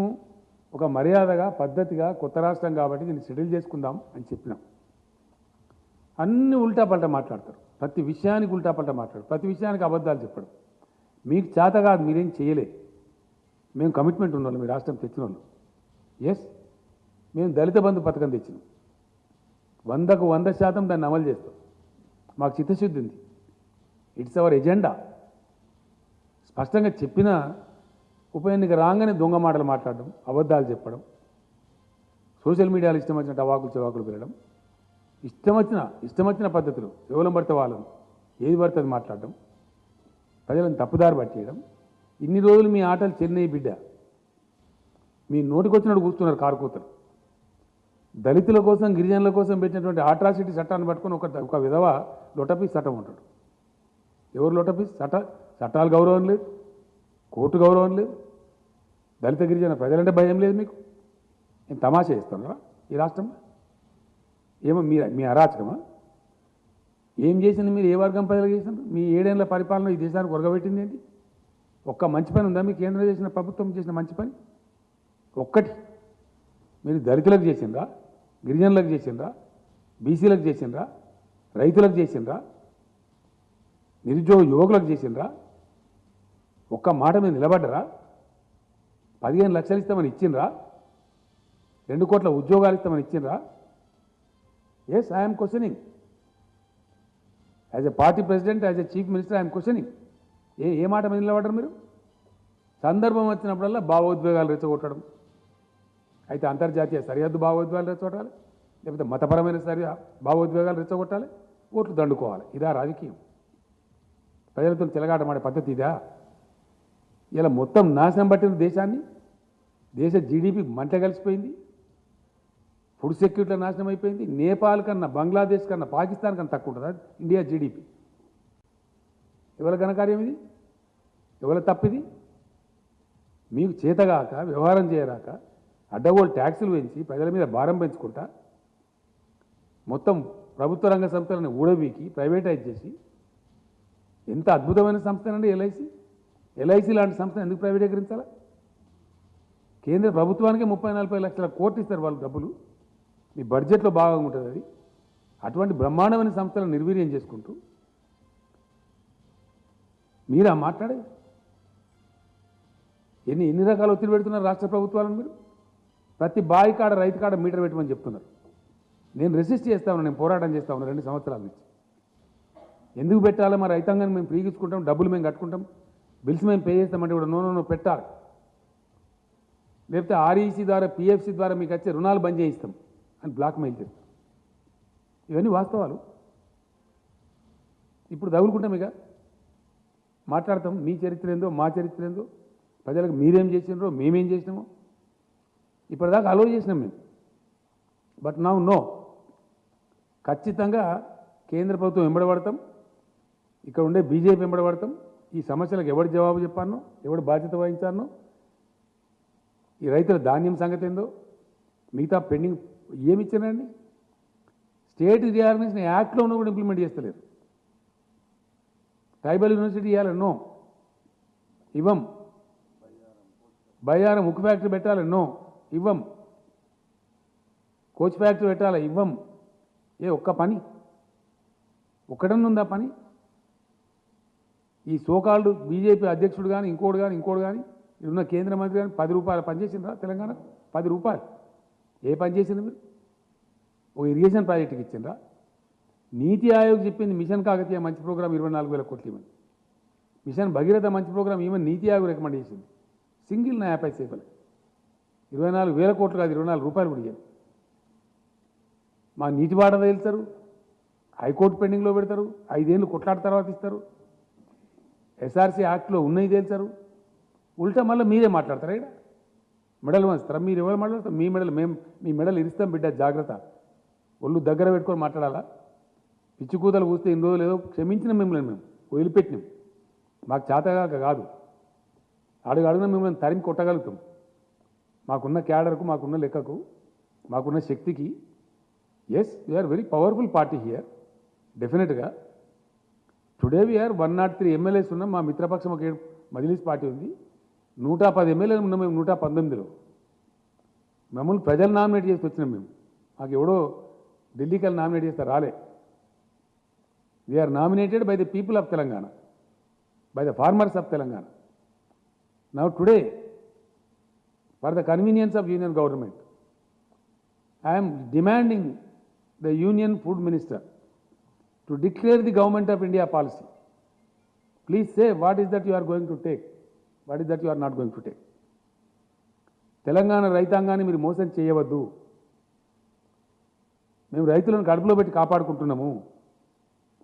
ఒక మర్యాదగా పద్ధతిగా కొత్త రాష్ట్రం కాబట్టి దీన్ని సెటిల్ చేసుకుందాం అని చెప్పినాం. అన్ని ఉల్టా పల్టా మాట్లాడతారు, ప్రతి విషయానికి ఉల్టా పల్టా మాట్లాడతారు, ప్రతి విషయానికి అబద్ధాలు చెప్పడం. మీకు చేత కాదు, మీరేం చేయలే. మేము కమిట్మెంట్ ఉన్నాం, మీ రాష్ట్రం తెచ్చిన వాళ్ళు. ఎస్, మేము దళిత బంధు పథకం తెచ్చినాం. 100కు 100% దాన్ని అమలు చేస్తాం. మాకు చిత్తశుద్ధి ఉంది. It's our agenda. స్పష్టంగా చెప్పిన ఉప ఎన్నిక రాగానే దొంగ మాటలు మాట్లాడడం, అబద్ధాలు చెప్పడం, సోషల్ మీడియాలో ఇష్టం వచ్చినట్టు అవాకులు చవాకులు పెరగడం, ఇష్టం వచ్చిన పద్ధతులు ఎవరం పడితే వాళ్ళను ఏది పడితే అది మాట్లాడడం, ప్రజలను తప్పుదారి పట్టేయడం. ఇన్ని రోజులు మీ ఆటలు చెన్నై బిడ్డ. మీ నోటికొచ్చినట్టు కూర్చున్నారు కారుకూతలు. దళితుల కోసం, గిరిజనుల కోసం పెట్టినటువంటి ఆట్రాసిటీ చట్టాన్ని పట్టుకొని ఒక విధవ లొటపీస్ చట్టం ఉంటాడు. ఎవరు లొటపీస్? చట్టాలు గౌరవం లేదు, కోర్టు గౌరవం లేదు, దళిత గిరిజన ప్రజలంటే భయం లేదు మీకు. ఏం తమాషా చేస్తున్నారా ఈ రాష్ట్రంలో? ఏమో మీ అరాచకమా? ఏం చేసింది మీరు? ఏ వర్గం ప్రజలు చేసినారు? మీ 7 ఏళ్ల పరిపాలన ఈ దేశానికి ఒరగబెట్టింది ఏంటి? ఒక్క మంచి పని ఉందా మీ కేంద్రం చేసిన, ప్రభుత్వం చేసిన మంచి పని? ఒక్కటి మీరు దళితులకు చేసిండ్రా, గిరిజనులకు చేసిండ్రా, బీసీలకు చేసిండ్రా, రైతులకు చేసిండ్రా, నిరుద్యోగ యువకులకు చేసిండ్రా? ఒక్క మాట మీద నిలబడ్డరా? 15 లక్షలు ఇస్తామని ఇచ్చిండ్రా? 2 కోట్ల ఉద్యోగాలు ఇస్తామని ఇచ్చిండ్రా? Yes, I'm questioning. As a party president, as a chief minister I'm questioning. ఏ మాట మీద నిలబడ్డారు మీరు? సందర్భం వచ్చినప్పుడల్లా భావోద్వేగాలు రెచ్చగొట్టడం. అయితే అంతర్జాతీయ సరిహద్దు భావోద్వేగాలు రెచ్చగొట్టాలి, లేకపోతే మతపరమైన భావోద్వేగాలు రెచ్చగొట్టాలి, ఓట్లు దండుకోవాలి. ఇదా రాజకీయం? ప్రజలతో చెలగాటమాడే పద్ధతి ఇదా? ఇలా మొత్తం నాశనం పట్టిన దేశాన్ని, దేశ జీడిపి మంట కలిసిపోయింది, ఫుడ్ సెక్యూరిటీ నాశనం అయిపోయింది. నేపాల్ కన్నా, బంగ్లాదేశ్ కన్నా, పాకిస్తాన్ కన్నా తక్కువ ఉంటుందా ఇండియా జీడిపి? ఎవరి ఘనకార్యం ఇది? ఎవరి తప్పిది? మీకు చేతగాక, వ్యవహారం చేయరాక, అడ్డగోలు ట్యాక్సులు పెంచి ప్రజల మీద భారం పెంచుకుంటా, మొత్తం ప్రభుత్వ రంగ సంస్థలను ఊడబీకి ప్రైవేటైజ్ చేసి, ఎంత అద్భుతమైన సంస్థనండి ఎల్ఐసి. ఎల్ఐసి లాంటి సంస్థను ఎందుకు ప్రైవేటీకరించాలా? కేంద్ర ప్రభుత్వానికి 30-40 లక్షల కోట్లు ఇస్తారు వాళ్ళు డబ్బులు. మీ బడ్జెట్లో బాగా ఉంటుంది అది. అటువంటి బ్రహ్మాండమైన సంస్థలను నిర్వీర్యం చేసుకుంటూ మీరా మాట్లాడే? ఎన్ని రకాల ఒత్తిడి పెడుతున్నారు రాష్ట్ర ప్రభుత్వాలను మీరు? ప్రతి బావి కాడ, రైతు కాడ మీటర్ పెట్టమని చెప్తున్నారు. నేను రెసిస్ట్ చేస్తా ఉన్నాను, నేను పోరాటం చేస్తా ఉన్నాను 2 సంవత్సరాల నుంచి. ఎందుకు పెట్టాలి? మా రైతాంగాన్ని మేము ఫ్రీగించుకుంటాం, డబ్బులు మేము కట్టుకుంటాం, బిల్స్ మేము పే చేస్తామంటే కూడా నో పెట్టాలి. లేకపోతే ఆర్ఈసీ ద్వారా, పిఎఫ్సి ద్వారా మీకు వచ్చే రుణాలు బంద్ చేయిస్తాం అని బ్లాక్మెయిల్ చేస్తాం. ఇవన్నీ వాస్తవాలు. ఇప్పుడు తగులుకుంటాం, ఇక మాట్లాడతాం. మీ చరిత్ర ఏందో, మా చరిత్ర ఏందో, ప్రజలకు మీరేం చేసినారో, మేమేం చేసినామో ఇప్పటిదాకా అలో చేసినాం మేము. బట్ నో, ఖచ్చితంగా కేంద్ర ప్రభుత్వం వెంబడబడతాం, ఇక్కడ ఉండే బీజేపీ వెంబడబడతాం, ఈ సమస్యలకు ఎవడు జవాబు చెప్పాను, ఎవడు బాధ్యత వహించాను, ఈ రైతుల ధాన్యం సంగతి ఏందో, మిగతా పెండింగ్ ఏమి ఇచ్చానండి. స్టేట్ రీఆర్గనైజేషన్ యాక్ట్లో ఉన్న కూడా ఇంప్లిమెంట్ చేస్తలేరు. ట్రైబల్ యూనివర్సిటీ ఇవ్వాలి, నో ఇవ్వం. బయ్యారం ఉక్కు ఫ్యాక్టరీ పెట్టాలి, నో ఇవ్వం. కోచ్ ఫ్యాక్టరీ పెట్టాలి, ఇవ్వం. ఒక్క పని ఒక్కడన్నుందా పని? ఈ సోకాల్డ్ బీజేపీ అధ్యక్షుడు కానీ ఇంకోటి కానీ ఇప్పుడున్న కేంద్ర మంత్రి కానీ 10 రూపాయలు పనిచేసిండ్రా తెలంగాణ? 10 రూపాయలు ఏ పని చేసిండ్రు మీరు? ఒక ఇరిగేషన్ ప్రాజెక్టుకి ఇచ్చిండ్రా? నీతి ఆయోగ్ చెప్పింది మిషన్ కాకతీయ మంచి ప్రోగ్రామ్ 24,000 కోట్లు ఇవ్వండి. మిషన్ భగీరథ మంచి ప్రోగ్రామ్ ఈవెన్ నీతి ఆయోగ్ రికమెండ్ చేసింది. సింగిల్ నా యాప్ అయితే 24,000 కోట్లు కాదు, 24 రూపాయలు కూడా ఇవ్వాలి. మా నీటి వాడ తెలుస్తారు, హైకోర్టు పెండింగ్లో పెడతారు, 5 ఏళ్ళు కొట్లాట తర్వాత ఇస్తారు. ఎస్ఆర్సీ యాక్ట్లో ఉన్నాయి తెలుస్తారు. ఉల్టా మళ్ళీ మీరే మాట్లాడతారా? ఇక్కడ మెడల్ వంచుతారా? మీరు ఎవరు మాట్లాడతారు? మీ మెడల్ ఇస్తాం బిడ్డ, జాగ్రత్త. ఒళ్ళు దగ్గర పెట్టుకొని మాట్లాడాలా? పిచ్చి కూతలు కూస్తే ఇన్ని రోజులు ఏదో క్షమించిన మిమ్మల్ని మేము వదిలిపెట్టినాం. మాకు చేతగాక కాదు, అడుగున మిమ్మల్ని తరిమి కొట్టగలుగుతాం. మాకున్న క్యాడర్కు, మాకున్న లెక్కకు, మాకున్న శక్తికి. Yes, we are very powerful party here డెఫినెట్గా. టుడే వీఆర్ 103 ఎమ్మెల్యేస్ ఉన్నాం. మా మిత్రపక్షం ఒక మజ్లిస్ పార్టీ ఉంది. 110 ఎమ్మెల్యేలు ఉన్నాం మేము 119లో. మమ్మల్ని ప్రజలు నామినేట్ చేసి వచ్చినాం మేము. మాకు ఎవడో ఢిల్లీకి వెళ్ళి నామినేట్ చేస్తే రాలే. We are nominated by the people of Telangana, by the farmers of Telangana. Now today for the convenience of union government I am demanding the Union Food Minister to declare the Government of India policy. Please say what is that you are going to take, what is that you are not going to take. Telangana రైతాంగాన్ని మీరు మోసం చేయవద్దు. మేము రైతులను కడుపులో పెట్టి కాపాడుకుంటున్నాము.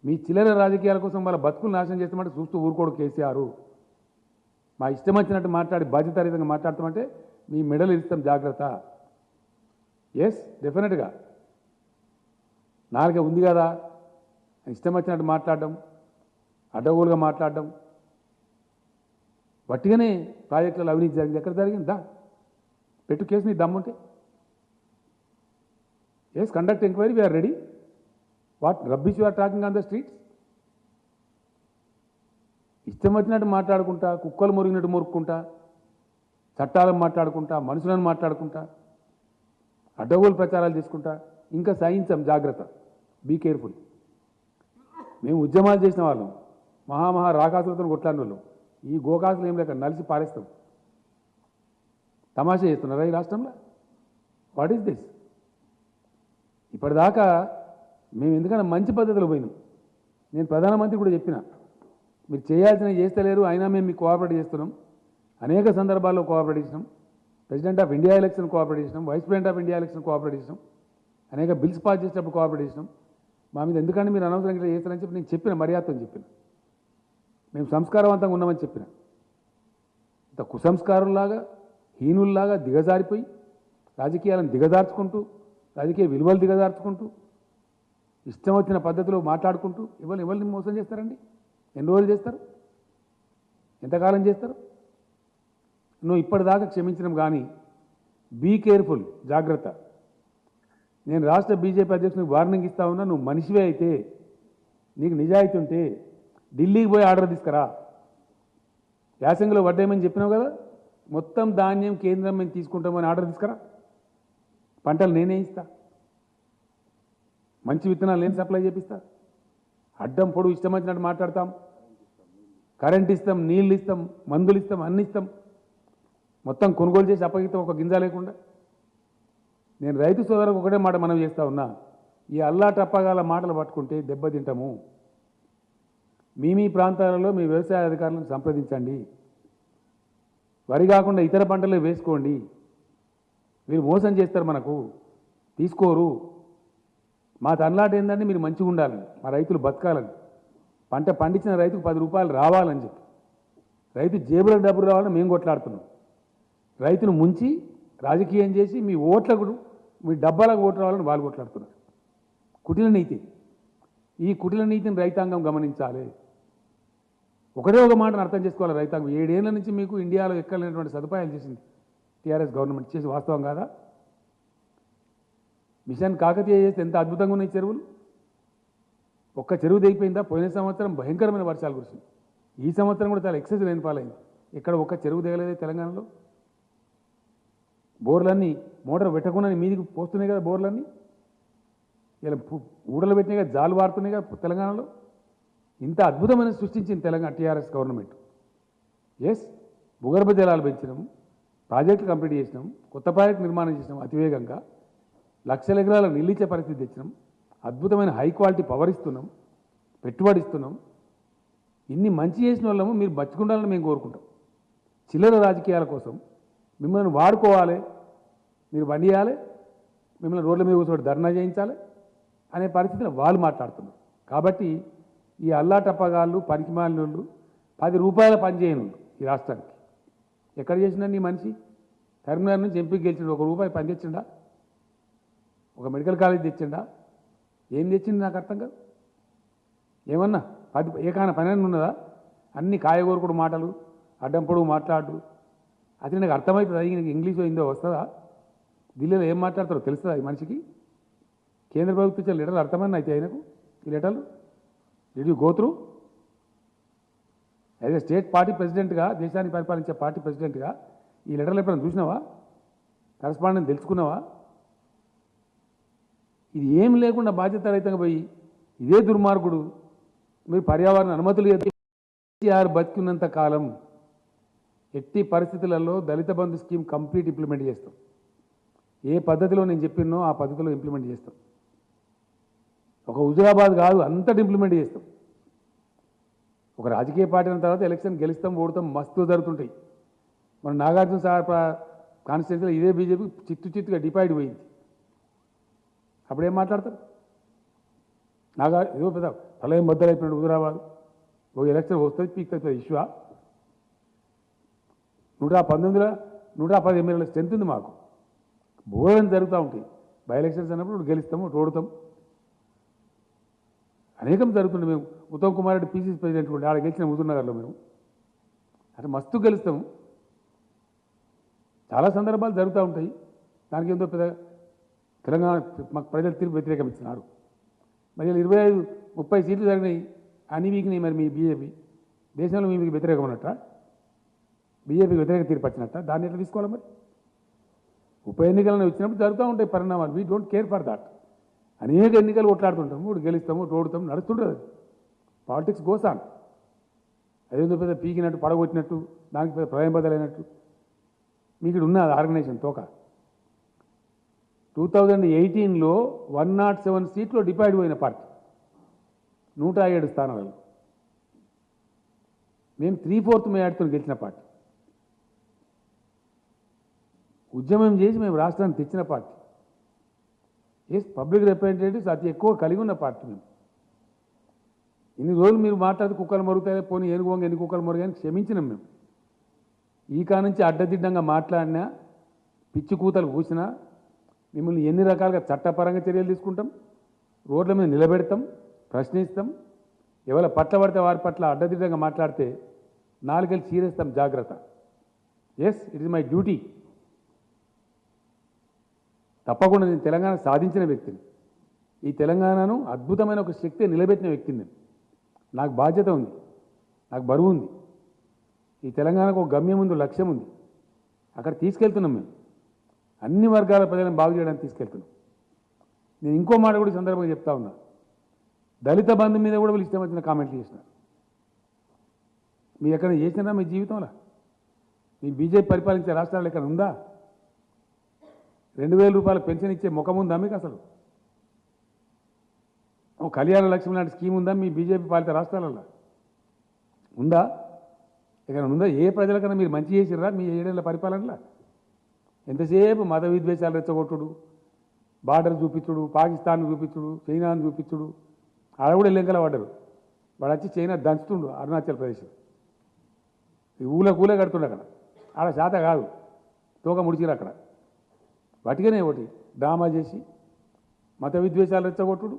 మీ చిల్లర రాజకీయాల కోసం వాళ్ళ బతుకులు నాశనం చేస్తామంటే చూస్తూ ఊరుకోడు కేసీఆర్. మా ఇష్టం వచ్చినట్టు మాట్లాడి బాధ్యతారహితంగా మాట్లాడతామంటే మీ మెడలు ఇస్తాం, జాగ్రత్త. ఎస్, డెఫినెట్గా నాలుగే ఉంది కదా, ఇష్టం వచ్చినట్టు మాట్లాడడం, అడ్డగోలుగా మాట్లాడడం. వట్టిగానే ప్రాజెక్టులలో అవినీతి జరిగింది. ఎక్కడ జరిగిందా? పెట్టు కేసు, నీ దమ్ముంటే. Yes, conduct enquiry, we are ready. What rubbish you are talking on the streets? ఇష్టం వచ్చినట్టు మాట్లాడుకుంటా, కుక్కలు మురిగినట్టు మురుక్కుంటా, చట్టాలను మాట్లాడుకుంటా, మనుషులను మాట్లాడుకుంటా, అడ్డగోలు ప్రచారాలు చేసుకుంటా ఇంకా సహించాం, జాగ్రత్త. Be careful. మేము ఉద్యమాలు చేసిన వాళ్ళం, మహామహా రాకాసులతో కొట్లాడిన వాళ్ళం. ఈ గోకాసులు ఏం లేక నలిసి పారేస్తాం. తమాషా చేస్తున్నారా ఈ రాష్ట్రంలో? What is this? ఇప్పటిదాకా మేము ఎందుకన్నా మంచి పద్ధతిలో పోయినాం. నేను ప్రధానమంత్రి కూడా చెప్పిన, మీరు చేయాల్సినవి చేస్తలేరు, అయినా మేము మీకు కోఆపరేట్ చేస్తున్నాం. అనేక సందర్భాల్లో కోఆపరేట్ చేసినాం. President of India election cooperate చేసినాం, vice president of India election cooperate చేసినాం, అనేక బిల్స్ పాస్ చేసేటప్పుడు కోఆపరేట్ చేసినాం. మా మీద ఎందుకంటే మీరు అనవసరంగా ఇట్లా చేస్తారని చెప్పి నేను చెప్పిన, మర్యాదతో చెప్పిన. మేము సంస్కారవంతంగా ఉన్నామని చెప్పిన. ఇంత కుసంస్కారుల్లాగా, హీనుల్లాగా దిగజారిపోయి రాజకీయాలను దిగజార్చుకుంటూ, రాజకీయ విలువలు దిగజార్చుకుంటూ, ఇష్టం వచ్చిన పద్ధతిలో మాట్లాడుకుంటూ ఎవరిని మోసం చేస్తారండి? ఎన్ని రోజులు చేస్తారు? ఎంతకాలం చేస్తారు? నువ్వు ఇప్పటిదాకా క్షమించడం కానీ బీ కేర్ఫుల్, జాగ్రత్త. నేను రాష్ట్ర బీజేపీ అధ్యక్షునికి వార్నింగ్ ఇస్తా ఉన్నా. నువ్వు మనిషివే అయితే, నీకు నిజాయితీ ఉంటే ఢిల్లీకి పోయి ఆర్డర్ తీసుకురా. యాసంగిలో వడ్డేమని చెప్పినావు కదా, మొత్తం ధాన్యం కేంద్రం మేము తీసుకుంటామని ఆర్డర్ తీసుకురా. పంటలు నేనే ఇస్తా, మంచి విత్తనాలు నేను సప్లై చేపిస్తా. అడ్డం పొడుగు ఇష్టం వచ్చినట్టు మాట్లాడతాం. కరెంట్ ఇస్తాం, నీళ్ళు ఇస్తాం, మందులు ఇస్తాం, అన్ని ఇస్తాం. మొత్తం కొనుగోలు చేసి అప్పగిస్తాం, ఒక గింజ లేకుండా. నేను రైతు సోదరులకు ఒకటే మాట మనం చేస్తా ఉన్నా, ఈ అల్లా టప్పగాల మాటలు పట్టుకుంటే దెబ్బతింటాము. మీ ప్రాంతాలలో మీ వ్యవసాయ అధికారులను సంప్రదించండి. వరి కాకుండా ఇతర పంటలు వేసుకోండి. మీరు మోసం చేస్తారు, మనకు తీసుకోరు. మా తనలాట ఏంటంటే మీరు మంచిగా ఉండాలని, మా రైతులు బతకాలని, పంట పండించిన రైతుకు 10 రూపాయలు రావాలని చెప్పి, రైతు జేబులకు డబ్బులు రావాలని మేము కొట్లాడుతున్నాం. రైతును ముంచి రాజకీయం చేసి మీ ఓట్లకు, మీ డబ్బాలకు ఓట్లు రావాలని వాళ్ళు కొట్లాడుతున్నారు. కుటిల నీతి. ఈ కుటిల నీతిని రైతాంగం గమనించాలి. ఒకటే ఒక మాటను అర్థం చేసుకోవాలి రైతాంగం. 7 ఏళ్ల నుంచి మీకు ఇండియాలో ఎక్కలేనటువంటి సదుపాయాలు చేసింది టీఆర్ఎస్ గవర్నమెంట్. చేసి వాస్తవం కాదా? మిషన్ కాకతీయ చేస్తే ఎంత అద్భుతంగా ఉన్నాయి చెరువులు. ఒక్క చెరువు దిగిపోయిందా? పోయిన సంవత్సరం భయంకరమైన వర్షాలు కురిసింది. ఈ సంవత్సరం కూడా చాలా ఎక్సెస్ రైన్ఫాల్ అయింది. ఇక్కడ ఒక్క చెరువు దిగలేదే తెలంగాణలో. బోర్లన్నీ మోటార్ పెట్టకుండా మీదికి పోస్తున్నాయి కదా బోర్లన్నీ. ఇలా ఊడలు పెట్టినాయి కదా, జాలు వారుతున్నాయి కదా తెలంగాణలో. ఇంత అద్భుతమైన సృష్టించింది తెలంగాణ టీఆర్ఎస్ గవర్నమెంట్. ఎస్, భూగర్భ జలాలు పెంచినాం, ప్రాజెక్టులు కంప్లీట్ చేసినాం, కొత్త ప్రాజెక్టు నిర్మాణం చేసినాం అతివేగంగా, లక్షల ఎకరాల నిలిచే పరిస్థితి తెచ్చినాం, అద్భుతమైన హై క్వాలిటీ పవర్ ఇస్తున్నాం, పెట్టుబడి ఇస్తున్నాం. ఇన్ని మంచి చేసిన వాళ్ళము మీరు బతుకుండాలని మేము కోరుకుంటాం. చిల్లర రాజకీయాల కోసం మిమ్మల్ని వాడుకోవాలి, మీరు బండియాలి, మిమ్మల్ని రోడ్ల మీద కూర్చోబెట్టి ధర్నా చేయించాలి అనే పరిస్థితిలో వాళ్ళు మాట్లాడుతున్నారు. కాబట్టి ఈ అల్లాటప్పగాళ్ళు, పనికిమాలినోళ్ళు, 10 రూపాయల పని చేయను ఈ రాష్ట్రానికి. ఎక్కడ చేసిందండి ఈ మనిషి? కరీంనగర్ నుంచి ఎంపీకి గెలిచిండు, 1 రూపాయి పని తెచ్చిండా? ఒక మెడికల్ కాలేజ్ తెచ్చిండా? ఏం తెచ్చింది నాకు అర్థం కాదు. ఏమన్నా ఏకాన పని ఉన్నదా? అన్ని కాయగూరకుడు మాటలు, అడ్డం పొడుగు మాట్లాడు. అది నాకు అర్థమవుతుంది. అది ఇంగ్లీష్ అయిందో వస్తుందా? ఢిల్లీలో ఏం మాట్లాడతారో తెలుస్తుందా ఈ మనిషికి? కేంద్ర ప్రభుత్వం ఇచ్చే లెటర్లు అర్థమని అయితే ఆయనకు ఈ లెటర్లు did you go through? As a state party ప్రెసిడెంట్గా, దేశాన్ని పరిపాలించే పార్టీ ప్రెసిడెంట్గా ఈ లెటర్లు ఎప్పుడైనా చూసినావా? కరస్పాండెంట్ తెలుసుకున్నావా? ఇది ఏం లేకుండా బాధ్యత రహితంగా పోయి ఇదే దుర్మార్గుడు మీరు పర్యావరణ అనుమతులు కేసీఆర్ బతికున్నంత కాలం ఎట్టి పరిస్థితులలో దళిత బంధు స్కీమ్ కంప్లీట్ ఇంప్లిమెంట్ చేస్తాం. ఏ పద్ధతిలో నేను చెప్పినో ఆ పద్ధతిలో ఇంప్లిమెంట్ చేస్తాం. ఒక హుజురాబాద్ కాదు, అంతటి ఇంప్లిమెంట్ చేస్తాం. ఒక రాజకీయ పార్టీ అయిన తర్వాత ఎలక్షన్ గెలుస్తాం, ఓడతాం, మస్తు జరుగుతుంటాయి. మన నాగార్జున సార్ కాన్స్టిట్యూన్సీలో ఇదే బీజేపీ చిత్తుగా డిపైడ్ పోయింది. అప్పుడేం మాట్లాడతారు? ఏదో పెద్ద ప్రళయం బద్దలైపోయినాడు హుజురాబాద్. ఒక ఎలక్షన్ వస్తుంది, పీక్ ఇష్యూ. 110 ఎమ్మెల్యేల స్ట్రెంత్ ఉంది మాకు. బోర్డని జరుగుతూ ఉంటాయి. బై ఎలక్షన్స్ అన్నప్పుడు గెలుస్తాము, ఓడుతాం, అనేకం జరుగుతుంది. మేము ఉత్తమ్ కుమార్ రెడ్డి పీసీసీ ప్రెసిడెంట్ ఉండే ఆడ గెలిచిన హుజూర్నగర్లో మేము అంటే మస్తు గెలుస్తాము. చాలా సందర్భాలు జరుగుతూ ఉంటాయి. దానికి ఎంతో పెద్ద తెలంగాణ మాకు ప్రజలు తీర్పు వ్యతిరేకం ఇచ్చినారు. మరి 25-30 సీట్లు జరిగినాయి, అన్ని వీక్ని మరి మీ బీజేపీ దేశంలో మీకు వ్యతిరేకం ఉన్నట్ట, బీజేపీకి వ్యతిరేక తీర్పు వచ్చినట్ట, దాన్ని ఎట్లా తీసుకోవాలి? మరి ఉప ఎన్నికలను వచ్చినప్పుడు జరుగుతూ ఉంటాయి పరిణామాలు. We don't care for that. అనేక ఎన్నికలు కొట్లాడుతుంటాము, ఇప్పుడు గెలుస్తాము, ఓడుతాము, నడుస్తుంటుంది. Politics goes on. అదేందో పెద్ద పీకినట్టు, పడగొట్టినట్టు, దానికి పెద్ద ప్రళయం బదలైనట్టు మీకు ఇక్కడ ఉన్నది ఆర్గనైజేషన్ తోక. 2018లో 107 సీట్లు డిపైడ్ పోయిన పార్టీ, 107 స్థానాలలో. మేము 3/4 మేయాడుతో గెలిచిన పార్టీ. ఉద్యమం చేసి మేము రాష్ట్రాన్ని తెచ్చిన పార్టీ. ఎస్, పబ్లిక్ రిప్రజెంటేటివ్స్ అతి ఎక్కువ కలిగి ఉన్న పార్టీ మేము. ఇన్ని రోజులు మీరు మాట్లాడితే కుక్కలు మరుగుతాయి, పోనీ ఏనుగు వంగ ఎన్ని కుక్కలు మరుగాయని క్షమించినాం మేము. ఈ కానుంచి అడ్డదిడ్డంగా మాట్లాడినా, పిచ్చి కూతలు కూసినా మిమ్మల్ని ఎన్ని రకాలుగా చట్టపరంగా చర్యలు తీసుకుంటాం, రోడ్ల మీద నిలబెడతాం, ప్రశ్నిస్తాం. ఎవరి పట్ల పడితే వారి పట్ల అడ్డదిడ్డంగా మాట్లాడితే నాలుగేళ్ళు చీరేస్తాం. జాగ్రత్త. Yes, it is my duty. తప్పకుండా నేను తెలంగాణ సాధించిన వ్యక్తిని, ఈ తెలంగాణను అద్భుతమైన ఒక శక్తి నిలబెట్టిన వ్యక్తిని నేను. నాకు బాధ్యత ఉంది, నాకు బరువు ఉంది. ఈ తెలంగాణకు ఒక గమ్యం ఉంది, లక్ష్యం ఉంది. అక్కడ తీసుకెళ్తున్నాం మేము. అన్ని వర్గాల ప్రజలను బాగు చేయడానికి తీసుకెళ్తున్నాం. నేను ఇంకో మాట కూడా ఈ సందర్భంగా చెప్తా ఉన్నా. దళిత బంధు మీద కూడా వీళ్ళు ఇష్టం వచ్చిన కామెంట్లు చేసినారు. మీరు ఎక్కడ చేసినారా మీ జీవితంలో? మీ బీజేపీ పరిపాలించే రాష్ట్రాలు ఎక్కడ ఉందా? 2000 రూపాయల పెన్షన్ ఇచ్చే ముఖం ఉందా మీకు అసలు? ఓ కళ్యాణ లక్ష్మి లాంటి స్కీమ్ ఉందా మీ బీజేపీ పాలిత రాష్ట్రాలలో? ఉందా? ఎక్కడ ఉందా? ఏ ప్రజలకన్నా మీరు మంచి చేసిర్రా మీ 7 ఏళ్ల పరిపాలనలో? ఎంతసేపు మత విద్వేషాలు రెచ్చగొట్టుడు, బార్డర్ చూపించుడు, పాకిస్తాన్ చూపించుడు, చైనాను చూపించుడు. ఆడ కూడా లెంకల పడ్డారు. వాడు వచ్చి చైనా దంచుతుండు అరుణాచల్ ప్రదేశ్. ఈ ఊళ్ళ కడుతుండు అక్కడ. ఆడ శాత కాదు, తోక ముడిచిరు అక్కడ. వాటికనే ఒకటి డ్రామా చేసి మత విద్వేషాలు రెచ్చగొట్టుడు,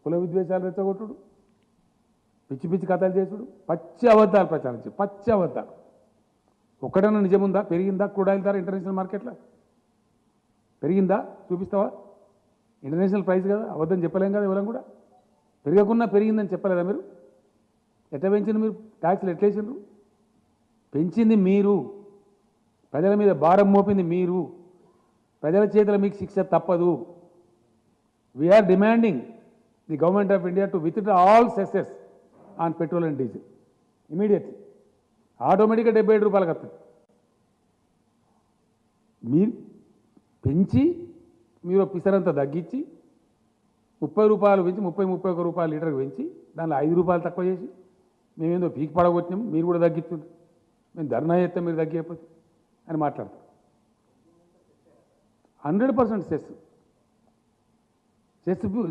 కుల విద్వేషాలు రెచ్చగొట్టుడు. పిచ్చి పిచ్చి కథలు చేసుడు, పచ్చి అబద్ధాలు ప్రచారం చేసి పచ్చి అబద్ధాలు. ఒక్కటన్నా నిజముందా? పెరిగిందా క్రూడ్ ఆయిల్ ధర ఇంటర్నేషనల్ మార్కెట్లో? పెరిగిందా? చూపిస్తావా? ఇంటర్నేషనల్ ప్రైస్ కదా, అబద్ధం చెప్పలేం కదా ఎవరం కూడా. పెరగకున్నా పెరిగిందని చెప్పలేదా మీరు? ఎట్లా పెంచింది మీరు? ట్యాక్స్లు ఎట్లా వేసిండ్రు? పెంచింది మీరు, ప్రజల మీద భారం మోపింది మీరు, ప్రజల చేతిలో మీకు శిక్ష తప్పదు. We are demanding the government of India to withdraw all cesses on petrol and diesel immediately. ఆటోమేటిక్గా 77 రూపాయలకు వస్తుంది. మీరు పెంచి మీరు పిసరంతా తగ్గించి 30 రూపాయలు పెంచి 31 రూపాయలు లీటర్కి పెంచి దానిలో 5 రూపాయలు తక్కువ చేసి మేమేందో పీకి పడగొట్టినాం, మీరు కూడా తగ్గించుంటారు, మేము ధర్నా చేస్తాం మీరు తగ్గిపోతే అని మాట్లాడతారు. 100%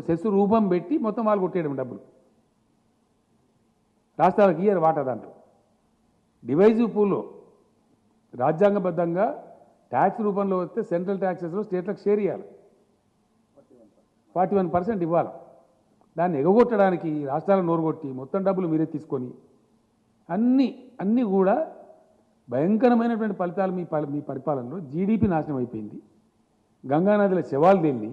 సెస్ రూపం పెట్టి మొత్తం వాళ్ళు కొట్టేయడం డబ్బులు. రాష్ట్రాలకు ఇయ్యరు వాటా. దాంట్లో డివైజివ్ పూల్లో రాజ్యాంగబద్ధంగా ట్యాక్స్ రూపంలో వస్తే సెంట్రల్ ట్యాక్సెస్లో స్టేట్లకు షేర్ ఇవ్వాలి, 41% ఇవ్వాలి. దాన్ని ఎగగొట్టడానికి రాష్ట్రాలను నోరుగొట్టి మొత్తం డబ్బులు మీరే తీసుకొని అన్నీ కూడా భయంకరమైనటువంటి ఫలితాలు మీ పరిపాలనలో. జీడిపి నాశనం అయిపోయింది, గంగానదిలో శవాలు తేలి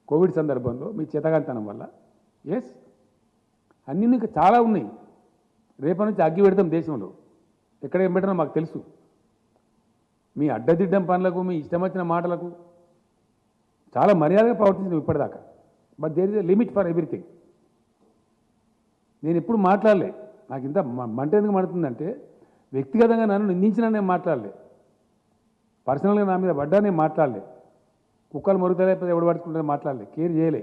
కోవిడ్ సందర్భంలో మీ చేతగాంతనం వల్ల. ఎస్, అన్నీ ఇంకా చాలా ఉన్నాయి. రేపటి నుంచి అగ్గి పెడతాం దేశంలో, ఎక్కడ ఏం పెట్టినా మాకు తెలుసు. మీ అడ్డదిడ్డం పనులకు, మీ ఇష్టం వచ్చిన మాటలకు చాలా మర్యాదగా ప్రవర్తించింది ఇప్పటిదాకా. But there is a limit for everything. నేను ఎప్పుడు మాట్లాడలే, నాకు ఇంత మంట ఎందుకు మండుతుందంటే వ్యక్తిగతంగా నన్ను నిందించినా నేను మాట్లాడలే, పర్సనల్గా నా మీద పడ్డా నేను మాట్లాడలే, కుక్కలు మరుగుతలేకపోతే ఎవడు పడుచుకుంటే మాట్లాడలే, కేర్ చేయలే.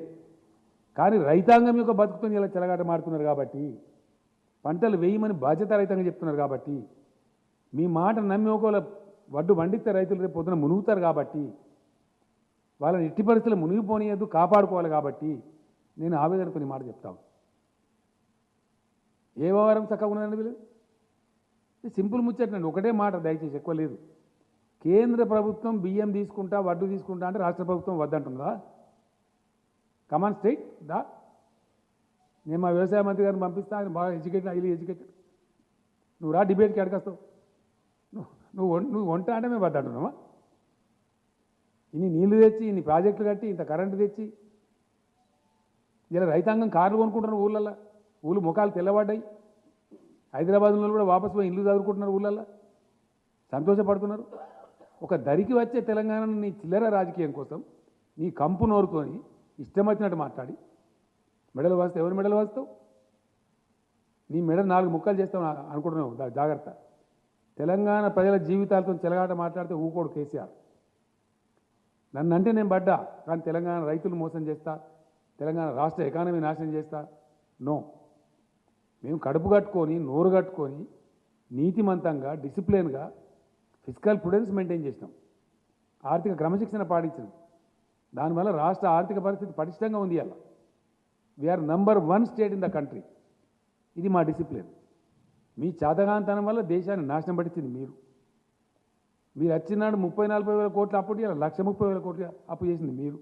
కానీ రైతాంగం యొక్క బతుకుతో ఇలా చెలగాట మాడుతున్నారు కాబట్టి, పంటలు వేయమని బాధ్యత రైతంగా చెప్తున్నారు కాబట్టి, మీ మాట నమ్మి ఒకవేళ వడ్డు పండిస్తే రైతులు రేపు పొద్దున మునుగుతారు కాబట్టి, వాళ్ళని ఎట్టి పరిస్థితులు మునిగిపోనియద్దు, కాపాడుకోవాలి కాబట్టి నేను ఆవేదన కొన్ని మాట చెప్తాను. ఏ వ్యవహారం చక్కగా ఉన్నదండి వీళ్ళు? సింపుల్ ముచ్చటండి, ఒకటే మాట దయచేసి, ఎక్కువ లేదు. కేంద్ర ప్రభుత్వం బియ్యం తీసుకుంటా, వడ్డు తీసుకుంటా అంటే రాష్ట్ర ప్రభుత్వం వద్దంటుందా? కమాన్ స్టేట్ దా. నేను మా వ్యవసాయ మంత్రి గారిని పంపిస్తా, ఆయన బాగా ఎడ్యుకేటెడ్, హైలీ ఎడ్యుకేటెడ్. నువ్వు రా డిబేట్కి అడగస్తావు. నువ్వు వంట అంటే మేము వద్దంటున్నావా? ఇన్ని నీళ్లు తెచ్చి, ఇన్ని ప్రాజెక్టులు కట్టి, ఇంత కరెంటు తెచ్చి ఇలా రైతాంగం కార్లు కొనుక్కుంటున్నారు ఊళ్ళల్లో. ఊళ్ళు ముఖాలు తెల్లబడ్డాయి. హైదరాబాద్లో కూడా వాపసు పోయి ఇల్లు చదువుకుంటున్నారు ఊళ్ళల్లో, సంతోషపడుతున్నారు. ఒక దరికి వచ్చే తెలంగాణను నీ చిల్లర రాజకీయం కోసం నీ కంపు నోరుతోని ఇష్టం వచ్చినట్టు మాట్లాడి మెడలు వాస్తావు. ఎవరు మెడలు వాస్తావు? నీ మెడ 4 ముక్కలు చేస్తావు అనుకుంటున్నావు, జాగ్రత్త. తెలంగాణ ప్రజల జీవితాలతో చెలగాట మాట్లాడితే ఊకోడు కేసీఆర్. నన్నంటే నేను పడ్డా, కానీ తెలంగాణ రైతులు మోసం చేస్తా, తెలంగాణ రాష్ట్ర ఎకానమీ నాశనం చేస్తా, నో. మేము కడుపు కట్టుకొని, నోరు కట్టుకొని, నీతిమంతంగా, డిసిప్లిన్గా ఫిజికల్ ప్రుడెన్స్ మెయింటైన్ చేసినాం, ఆర్థిక క్రమశిక్షణ పాటించినాం. దానివల్ల రాష్ట్ర ఆర్థిక పరిస్థితి పటిష్టంగా ఉంది. అలా we are number 1 state in the country. ఇది మా డిసిప్లిన్. మీ చేతగాంతనం వల్ల దేశాన్ని నాశనం పట్టించింది మీరు. మీరు వచ్చినాడు 30-40 వేల కోట్లు అప్పు, 1,30,000 కోట్లు అప్పు చేసింది మీరు.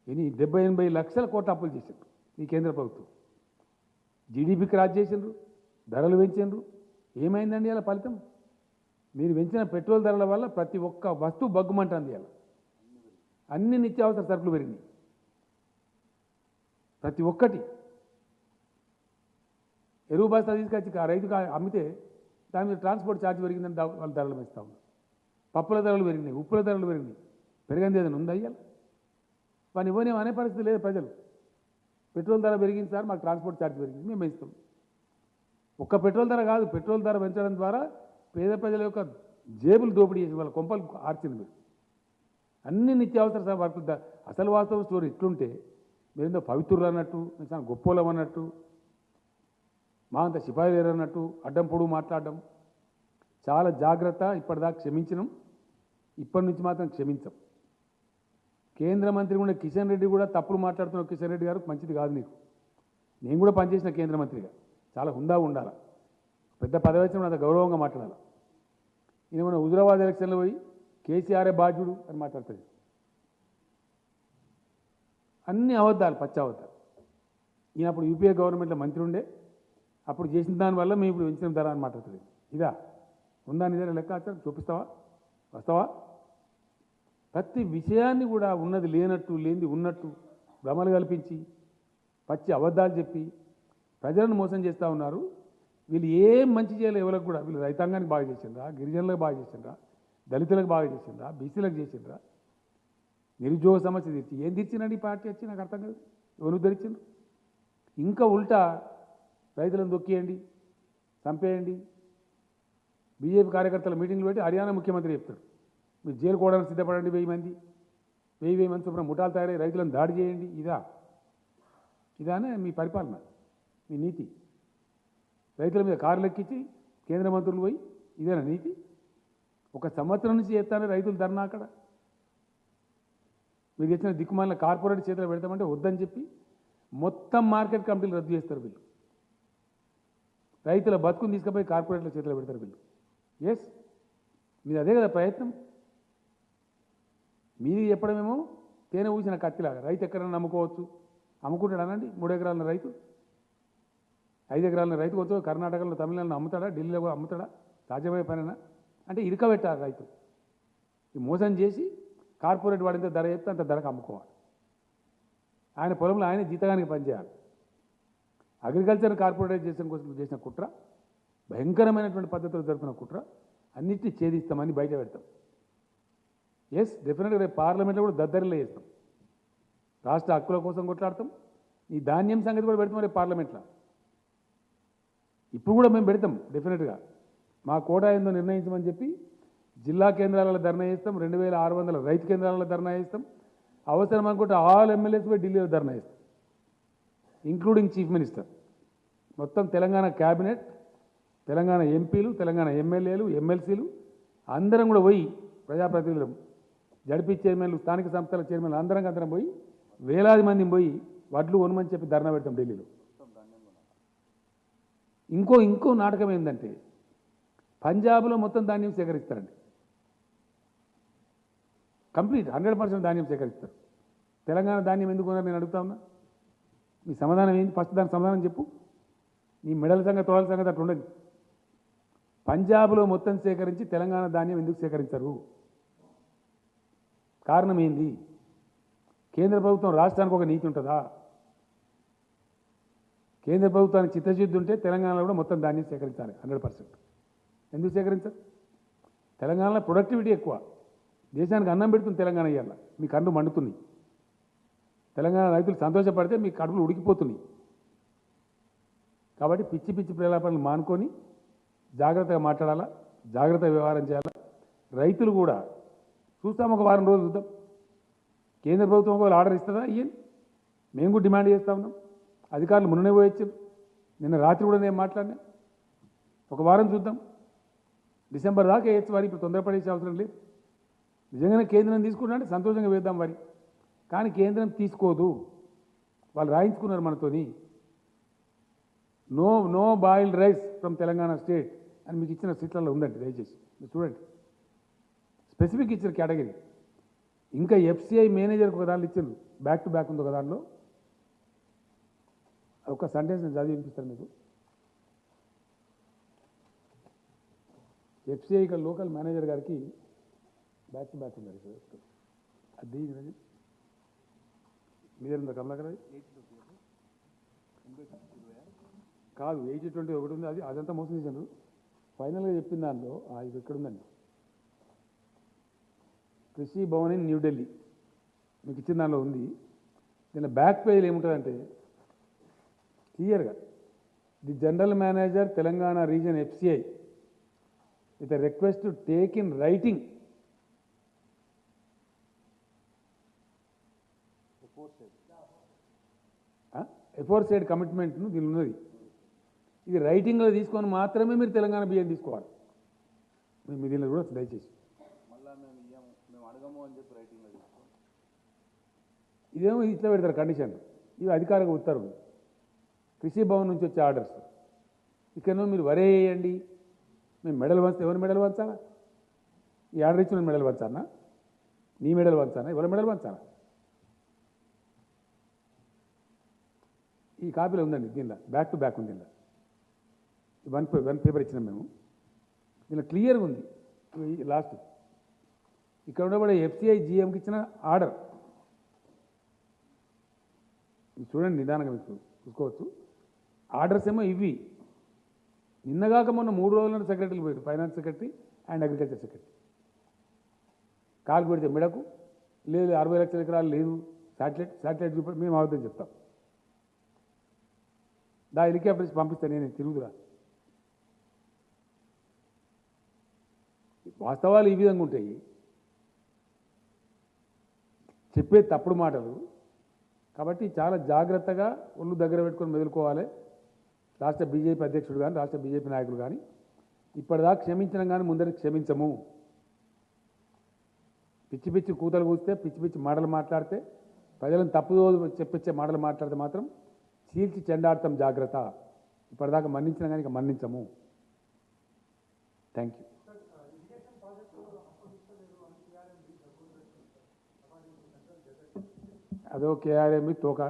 ఇది 70-80 లక్షల కోట్ల అప్పులు చేసిండ్రు ఈ కేంద్ర ప్రభుత్వం. జీడిపి క్రాస్ చేసిండ్రు, ధరలు పెంచిండ్రు. ఏమైందండి అలా ఫలితం? మీరు పెంచిన పెట్రోల్ ధరల వల్ల ప్రతి ఒక్క వస్తువు బగ్గుమంటుంది. అలా అన్ని నిత్యావసర సరుకులు పెరిగినాయి, ప్రతి ఒక్కటి. ఎరువు బస్తా తీసుకొచ్చి ఆ రైతుకు అమ్మితే దాని మీద ట్రాన్స్పోర్ట్ ఛార్జ్ పెరిగిందని వాళ్ళు ధరలు పెంచుతా ఉన్నారు. పప్పుల ధరలు పెరిగినాయి, ఉప్పుల ధరలు పెరిగినాయి. పెరగంది ఏదైనా ఉందా అయ్యాలి? వాని ఇవ్వని అనే పరిస్థితి లేదు ప్రజలు. పెట్రోల్ ధర పెరిగింది సార్, మాకు ట్రాన్స్పోర్ట్ ఛార్జ్ పెరిగింది, మేము పెంచుతాం. ఒక్క పెట్రోల్ ధర కాదు, పెట్రోల్ ధర పెంచడం ద్వారా పేద ప్రజల యొక్క జేబులు దోపిడీ చేసి వాళ్ళ కొంపలు ఆర్చింది మీరు. అన్ని నిత్యావసర వరకు అసలు వాస్తవ స్టోరీ ఇట్లుంటే మీరేందో పవిత్రులు అన్నట్టు, చాలా గొప్పోలం అన్నట్టు, మా అంత సిపాయిలు అన్నట్టు అడ్డం పొడుగు మాట్లాడడం చాలా జాగ్రత్త. ఇప్పటిదాకా క్షమించినాం, ఇప్పటి నుంచి మాత్రం క్షమించాం. కేంద్ర మంత్రి కూడా కిషన్ రెడ్డి కూడా తప్పులు మాట్లాడుతున్న కిషన్ రెడ్డి గారు మంచిది కాదు నీకు. నేను కూడా పనిచేసిన కేంద్ర మంత్రిగా, చాలా హుందాగా ఉండాలి, పెద్ద పదవి వచ్చిన అంత గౌరవంగా మాట్లాడాలి. ఈయన మన హుజురాబాద్ ఎలక్షన్లో పోయి కేసీఆర్ఏ బాధ్యుడు అని మాట్లాడుతుంది. అన్ని అబద్ధాలు, పచ్చి అబద్ధాలు. ఈయన అప్పుడు యూపీఏ గవర్నమెంట్లో మంత్రి ఉండే, అప్పుడు చేసిన దానివల్ల మేము ఇప్పుడు పెంచిన ధర అని మాట్లాడుతుంది. ఇదా ఉందా నిజంగా లెక్క చూపిస్తావా? వస్తావా? ప్రతి విషయాన్ని కూడా ఉన్నది లేనట్టు లేనిది ఉన్నట్టు భ్రమలు కల్పించి పచ్చి అబద్ధాలు చెప్పి ప్రజలను మోసం చేస్తూ ఉన్నారు. వీళ్ళు ఏం మంచి చేయాలి ఎవరికి కూడా? వీళ్ళు రైతాంగానికి బాగా చేసిండ్రా, గిరిజనులకు బాగా చేసిండ్రా, దళితులకు బాగా చేసిండ్రా, బీసీలకు చేసిండ్రా, నిరుద్యోగ సమస్య తీర్చి ఏం తీర్చినండి ఈ పార్టీ వచ్చి? నాకు అర్థం కాదు. ఎవరు ధరించిండ్రు? ఇంకా ఉల్టా రైతులను దొక్కియండి, చంపేయండి. బీజేపీ కార్యకర్తల మీటింగ్లు పెట్టి హర్యానా ముఖ్యమంత్రి చెప్తారు, మీరు జైలు కోవడానికి సిద్ధపడండి, 1000 మంది 1000 మంది చొప్పున ముఠాలు తయారై రైతులను దాడి చేయండి. ఇదానే మీ పరిపాలన, మీ నీతి? రైతుల మీద కారులు ఎక్కించి కేంద్ర మంత్రులు పోయి ఇదేనా నీతి? 1 సంవత్సరం నుంచి చేస్తానే రైతులు ధర్నా అక్కడ. మీరు తెచ్చిన దిక్కుమాలిన కార్పొరేట్ చేతిలో పెడతామంటే వద్దని చెప్పి మొత్తం మార్కెట్ కమిటీలు రద్దు చేస్తారు వీళ్ళు. రైతుల బతుకుని తీసుకుపోయి కార్పొరేట్ల చేతిలో పెడతారు వీళ్ళు. ఎస్, మీది అదే కదా ప్రయత్నం. మీది చెప్పడమేమో తేనె ఊసిన కత్తిలాగా రైతు ఎక్కడైనా నమ్ముకోవచ్చు. అమ్ముకుంటాడు అనండి. 3 ఎకరాల రైతు, 5 ఎకరాల రైతు కొంచెం కర్ణాటకలో తమిళనాడులో అమ్ముతాడా, ఢిల్లీలో కూడా అమ్ముతాడా? సాధ్యమయ్యే పనేనా? అంటే ఇరకబెట్టాలి రైతు. ఈ మోసం చేసి కార్పొరేట్ వాడింత ధర చెప్తే అంత ధరకు అమ్ముకోవాలి. ఆయన పొలంలో ఆయన జీతగానికి పనిచేయాలి. అగ్రికల్చర్ కార్పొరేటైజేషన్ కోసం చేసిన కుట్ర, భయంకరమైనటువంటి పద్ధతులు జరుపుకున్న కుట్ర, అన్నిటినీ ఛేదిస్తామని బయట పెడతాం. ఎస్, డెఫినెట్గా రేపు పార్లమెంట్లో కూడా దద్దరిలో చేస్తాం. రాష్ట్ర హక్కుల కోసం కొట్లాడతాం. ఈ ధాన్యం సంగతి కూడా పెడతాం రేపు పార్లమెంట్లో. ఇప్పుడు కూడా మేము పెడతాం డెఫినెట్గా. మా కోటా ఏందో నిర్ణయించమని చెప్పి జిల్లా కేంద్రాలలో ధర్నా చేస్తాం. 2600 రైతు కేంద్రాలలో ధర్నా చేస్తాం. అవసరం అనుకుంటే ఆల్ ఎమ్మెల్యేస్ పోయి ఢిల్లీలో ధర్నా చేస్తాం, ఇంక్లూడింగ్ చీఫ్ మినిస్టర్. మొత్తం తెలంగాణ క్యాబినెట్, తెలంగాణ ఎంపీలు, తెలంగాణ ఎమ్మెల్యేలు, ఎమ్మెల్సీలు అందరం కూడా పోయి, ప్రజాప్రతినిధులు, జడ్పీ చైర్మన్లు, స్థానిక సంస్థల చైర్మన్లు అందరం పోయి వేలాది మందిని పోయి వడ్లు కొనమని చెప్పి ధర్నా పెడతాం ఢిల్లీలో. ఇంకో నాటకం ఏంటంటే పంజాబ్లో మొత్తం ధాన్యం సేకరిస్తారండి. కంప్లీట్ 100% ధాన్యం సేకరిస్తారు. తెలంగాణ ధాన్యం ఎందుకు కొన్నారు నేను అడుగుతా ఉన్నా. మీ సమాధానం ఏంటి? ఫస్ట్ దానికి సమాధానం చెప్పు. నీ మెడల సంగతి, తోడల సంగతి అట్లా ఉండదు. పంజాబ్లో మొత్తం సేకరించి తెలంగాణ ధాన్యం ఎందుకు సేకరించరు? కారణం ఏంది? కేంద్ర ప్రభుత్వం రాష్ట్రానికి ఒక నీతి ఉంటుందా? కేంద్ర ప్రభుత్వానికి చిత్తశుద్ధి ఉంటే తెలంగాణలో కూడా మొత్తం ధాన్యం సేకరించాలి 100%. ఎందుకు సేకరించరు? తెలంగాణలో ప్రొడక్టివిటీ ఎక్కువ. దేశానికి అన్నం పెడుతుంది తెలంగాణ. ఇవాళ మీ కళ్ళు మండుతున్నాయి. తెలంగాణ రైతులు సంతోషపడితే మీ కడుపులు ఉడికిపోతున్నాయి. కాబట్టి పిచ్చి పిచ్చి ప్రలాపనలు మానుకొని జాగ్రత్తగా మాట్లాడాలా, జాగ్రత్తగా వ్యవహారం చేయాలా. రైతులు కూడా చూస్తాం, ఒక వారం రోజులు చూద్దాం. కేంద్ర ప్రభుత్వం ఒకవేళ ఆర్డర్ ఇస్తుందా? ఇయ్యండి, మేము కూడా డిమాండ్ చేస్తూ ఉన్నాం. అధికారులు మొన్ననే పోయొచ్చారు. నిన్న రాత్రి కూడా నేను మాట్లాడినా. ఒక వారం చూద్దాం, డిసెంబర్ దాకా వేయచ్చు వారి. ఇప్పుడు తొందరపడేసే అవసరం లేదు. నిజంగానే కేంద్రం తీసుకున్నా అంటే సంతోషంగా వేద్దాం వారి. కానీ కేంద్రం తీసుకోదు. వాళ్ళు రాయించుకున్నారు మనతోని. No boiled rice from Telangana state అని మీకు ఇచ్చిన సీట్లలో ఉందండి, దయచేసి మీరు చూడండి. స్పెసిఫిక్ ఇచ్చిన కేటగిరీ. ఇంకా ఎఫ్సిఐ మేనేజర్కి ఒక దాంట్లో ఇచ్చారు, బ్యాక్ టు బ్యాక్ ఉంది ఒక దాంట్లో. ఒక సెంటెన్స్ నేను చదివి వినిపిస్తాను మీకు. ఎఫ్సిఐ లోకల్ మేనేజర్ గారికి బ్యాక్ టు బ్యాక్ ఉంది. అది మీరేందా కమలాకర్? కాదు, 80-20 ఒకటి ఉంది. అదంతా మోసం చేశాను. ఫైనల్గా చెప్పిన దానిలో ఇది ఎక్కడుందండి, కృషి భవన్ ఇన్ న్యూఢిల్లీ మీకు ఇచ్చిన దానిలో ఉంది. దీని బ్యాక్ పేజీలో ఏముంటుందంటే క్లియర్గా, the general manager Telangana region FCI with a request to take in writing aforesaid కమిట్మెంట్ను దీని ఉన్నది. ఇది రైటింగ్లో తీసుకొని మాత్రమే మీరు తెలంగాణ బియ్యం తీసుకోవాలి. మీ దీనిలో కూడా దయచేసి ఇదేమో ఇట్లా పెడతారు కండిషన్. ఇవి అధికారిక ఉత్తర్వులు, కృషి భవన్ నుంచి వచ్చే ఆర్డర్స్. ఇక్కడనో మీరు వరే వేయండి, మేము మెడల్ వంచితే ఎవరి మెడల్ వంచాలా? ఈ ఆర్డర్ ఇచ్చిన మెడల్ వంచానా? నీ మెడల్ వంచానా? ఎవరి మెడల్ వంచానా? ఈ కాపీలో ఉందండి, దీనిలో బ్యాక్ టు బ్యాక్ ఉంది. దీనిలో వన్ పేపర్ ఇచ్చినాం మేము. దీనిలో క్లియర్గా ఉంది. లాస్ట్ ఇక్కడ ఉండబడే ఎఫ్సిఐ జిఎంకి ఇచ్చిన ఆర్డర్ చూడండి, నిదానంగా మీకు చూసుకోవచ్చు. ఆర్డర్స్ ఏమో ఇవి. నిన్నగాక మొన్న 3 రోజుల సెక్రటరీలు పోయారు, finance secretary and agriculture secretary. కాలు పెడితే మెడకు లేదు, 60 లక్షల ఎకరాలు లేదు, శాటిలైట్ చూపి మేము అవద్దని చెప్తాం. హెలికాప్టర్స్ పంపిస్తాను నేను, తిరుగుతురా. వాస్తవాలు ఈ విధంగా ఉంటాయి, చెప్పే తప్పుడు మాటలు. కాబట్టి చాలా జాగ్రత్తగా ఒళ్ళు దగ్గర పెట్టుకొని మెదులుకోవాలి. రాష్ట్ర బీజేపీ అధ్యక్షుడు కానీ, రాష్ట్ర బీజేపీ నాయకులు కానీ ఇప్పటిదాకా క్షమించడం కానీ ముందరికి క్షమించము. పిచ్చి పిచ్చి కూతలు కూస్తే, పిచ్చి పిచ్చి మాటలు మాట్లాడితే, ప్రజలను తప్పుదో చెప్పించే మాటలు మాట్లాడితే మాత్రం చీల్చి చెండాడతాం, జాగ్రత్త. ఇప్పటిదాకా మన్నించిన కానీ ఇక మన్నించము. Thank you. అదో కేఆర్ఎంబి తోక.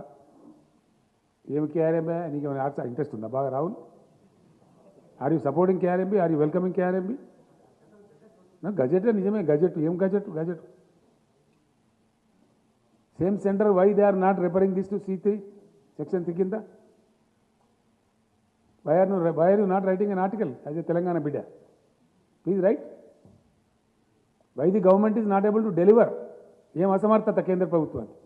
ఏమి కేఆర్ఎంబి? నీకు ఏమైనా ఇంట్రెస్ట్ ఉందా బాగా Rahul? Are you supporting KRMB? Are you welcoming KRMB? Gazette నిజమే, గజెట్ ఏం gazette? Gazette same centre, why they are not referring this to C3 section 3 కింద? Why are you not writing an article as a Telangana బిడ్డ? Please write. Why the government is not able to deliver? ఏం అసమర్థత కేంద్ర ప్రభుత్వానికి?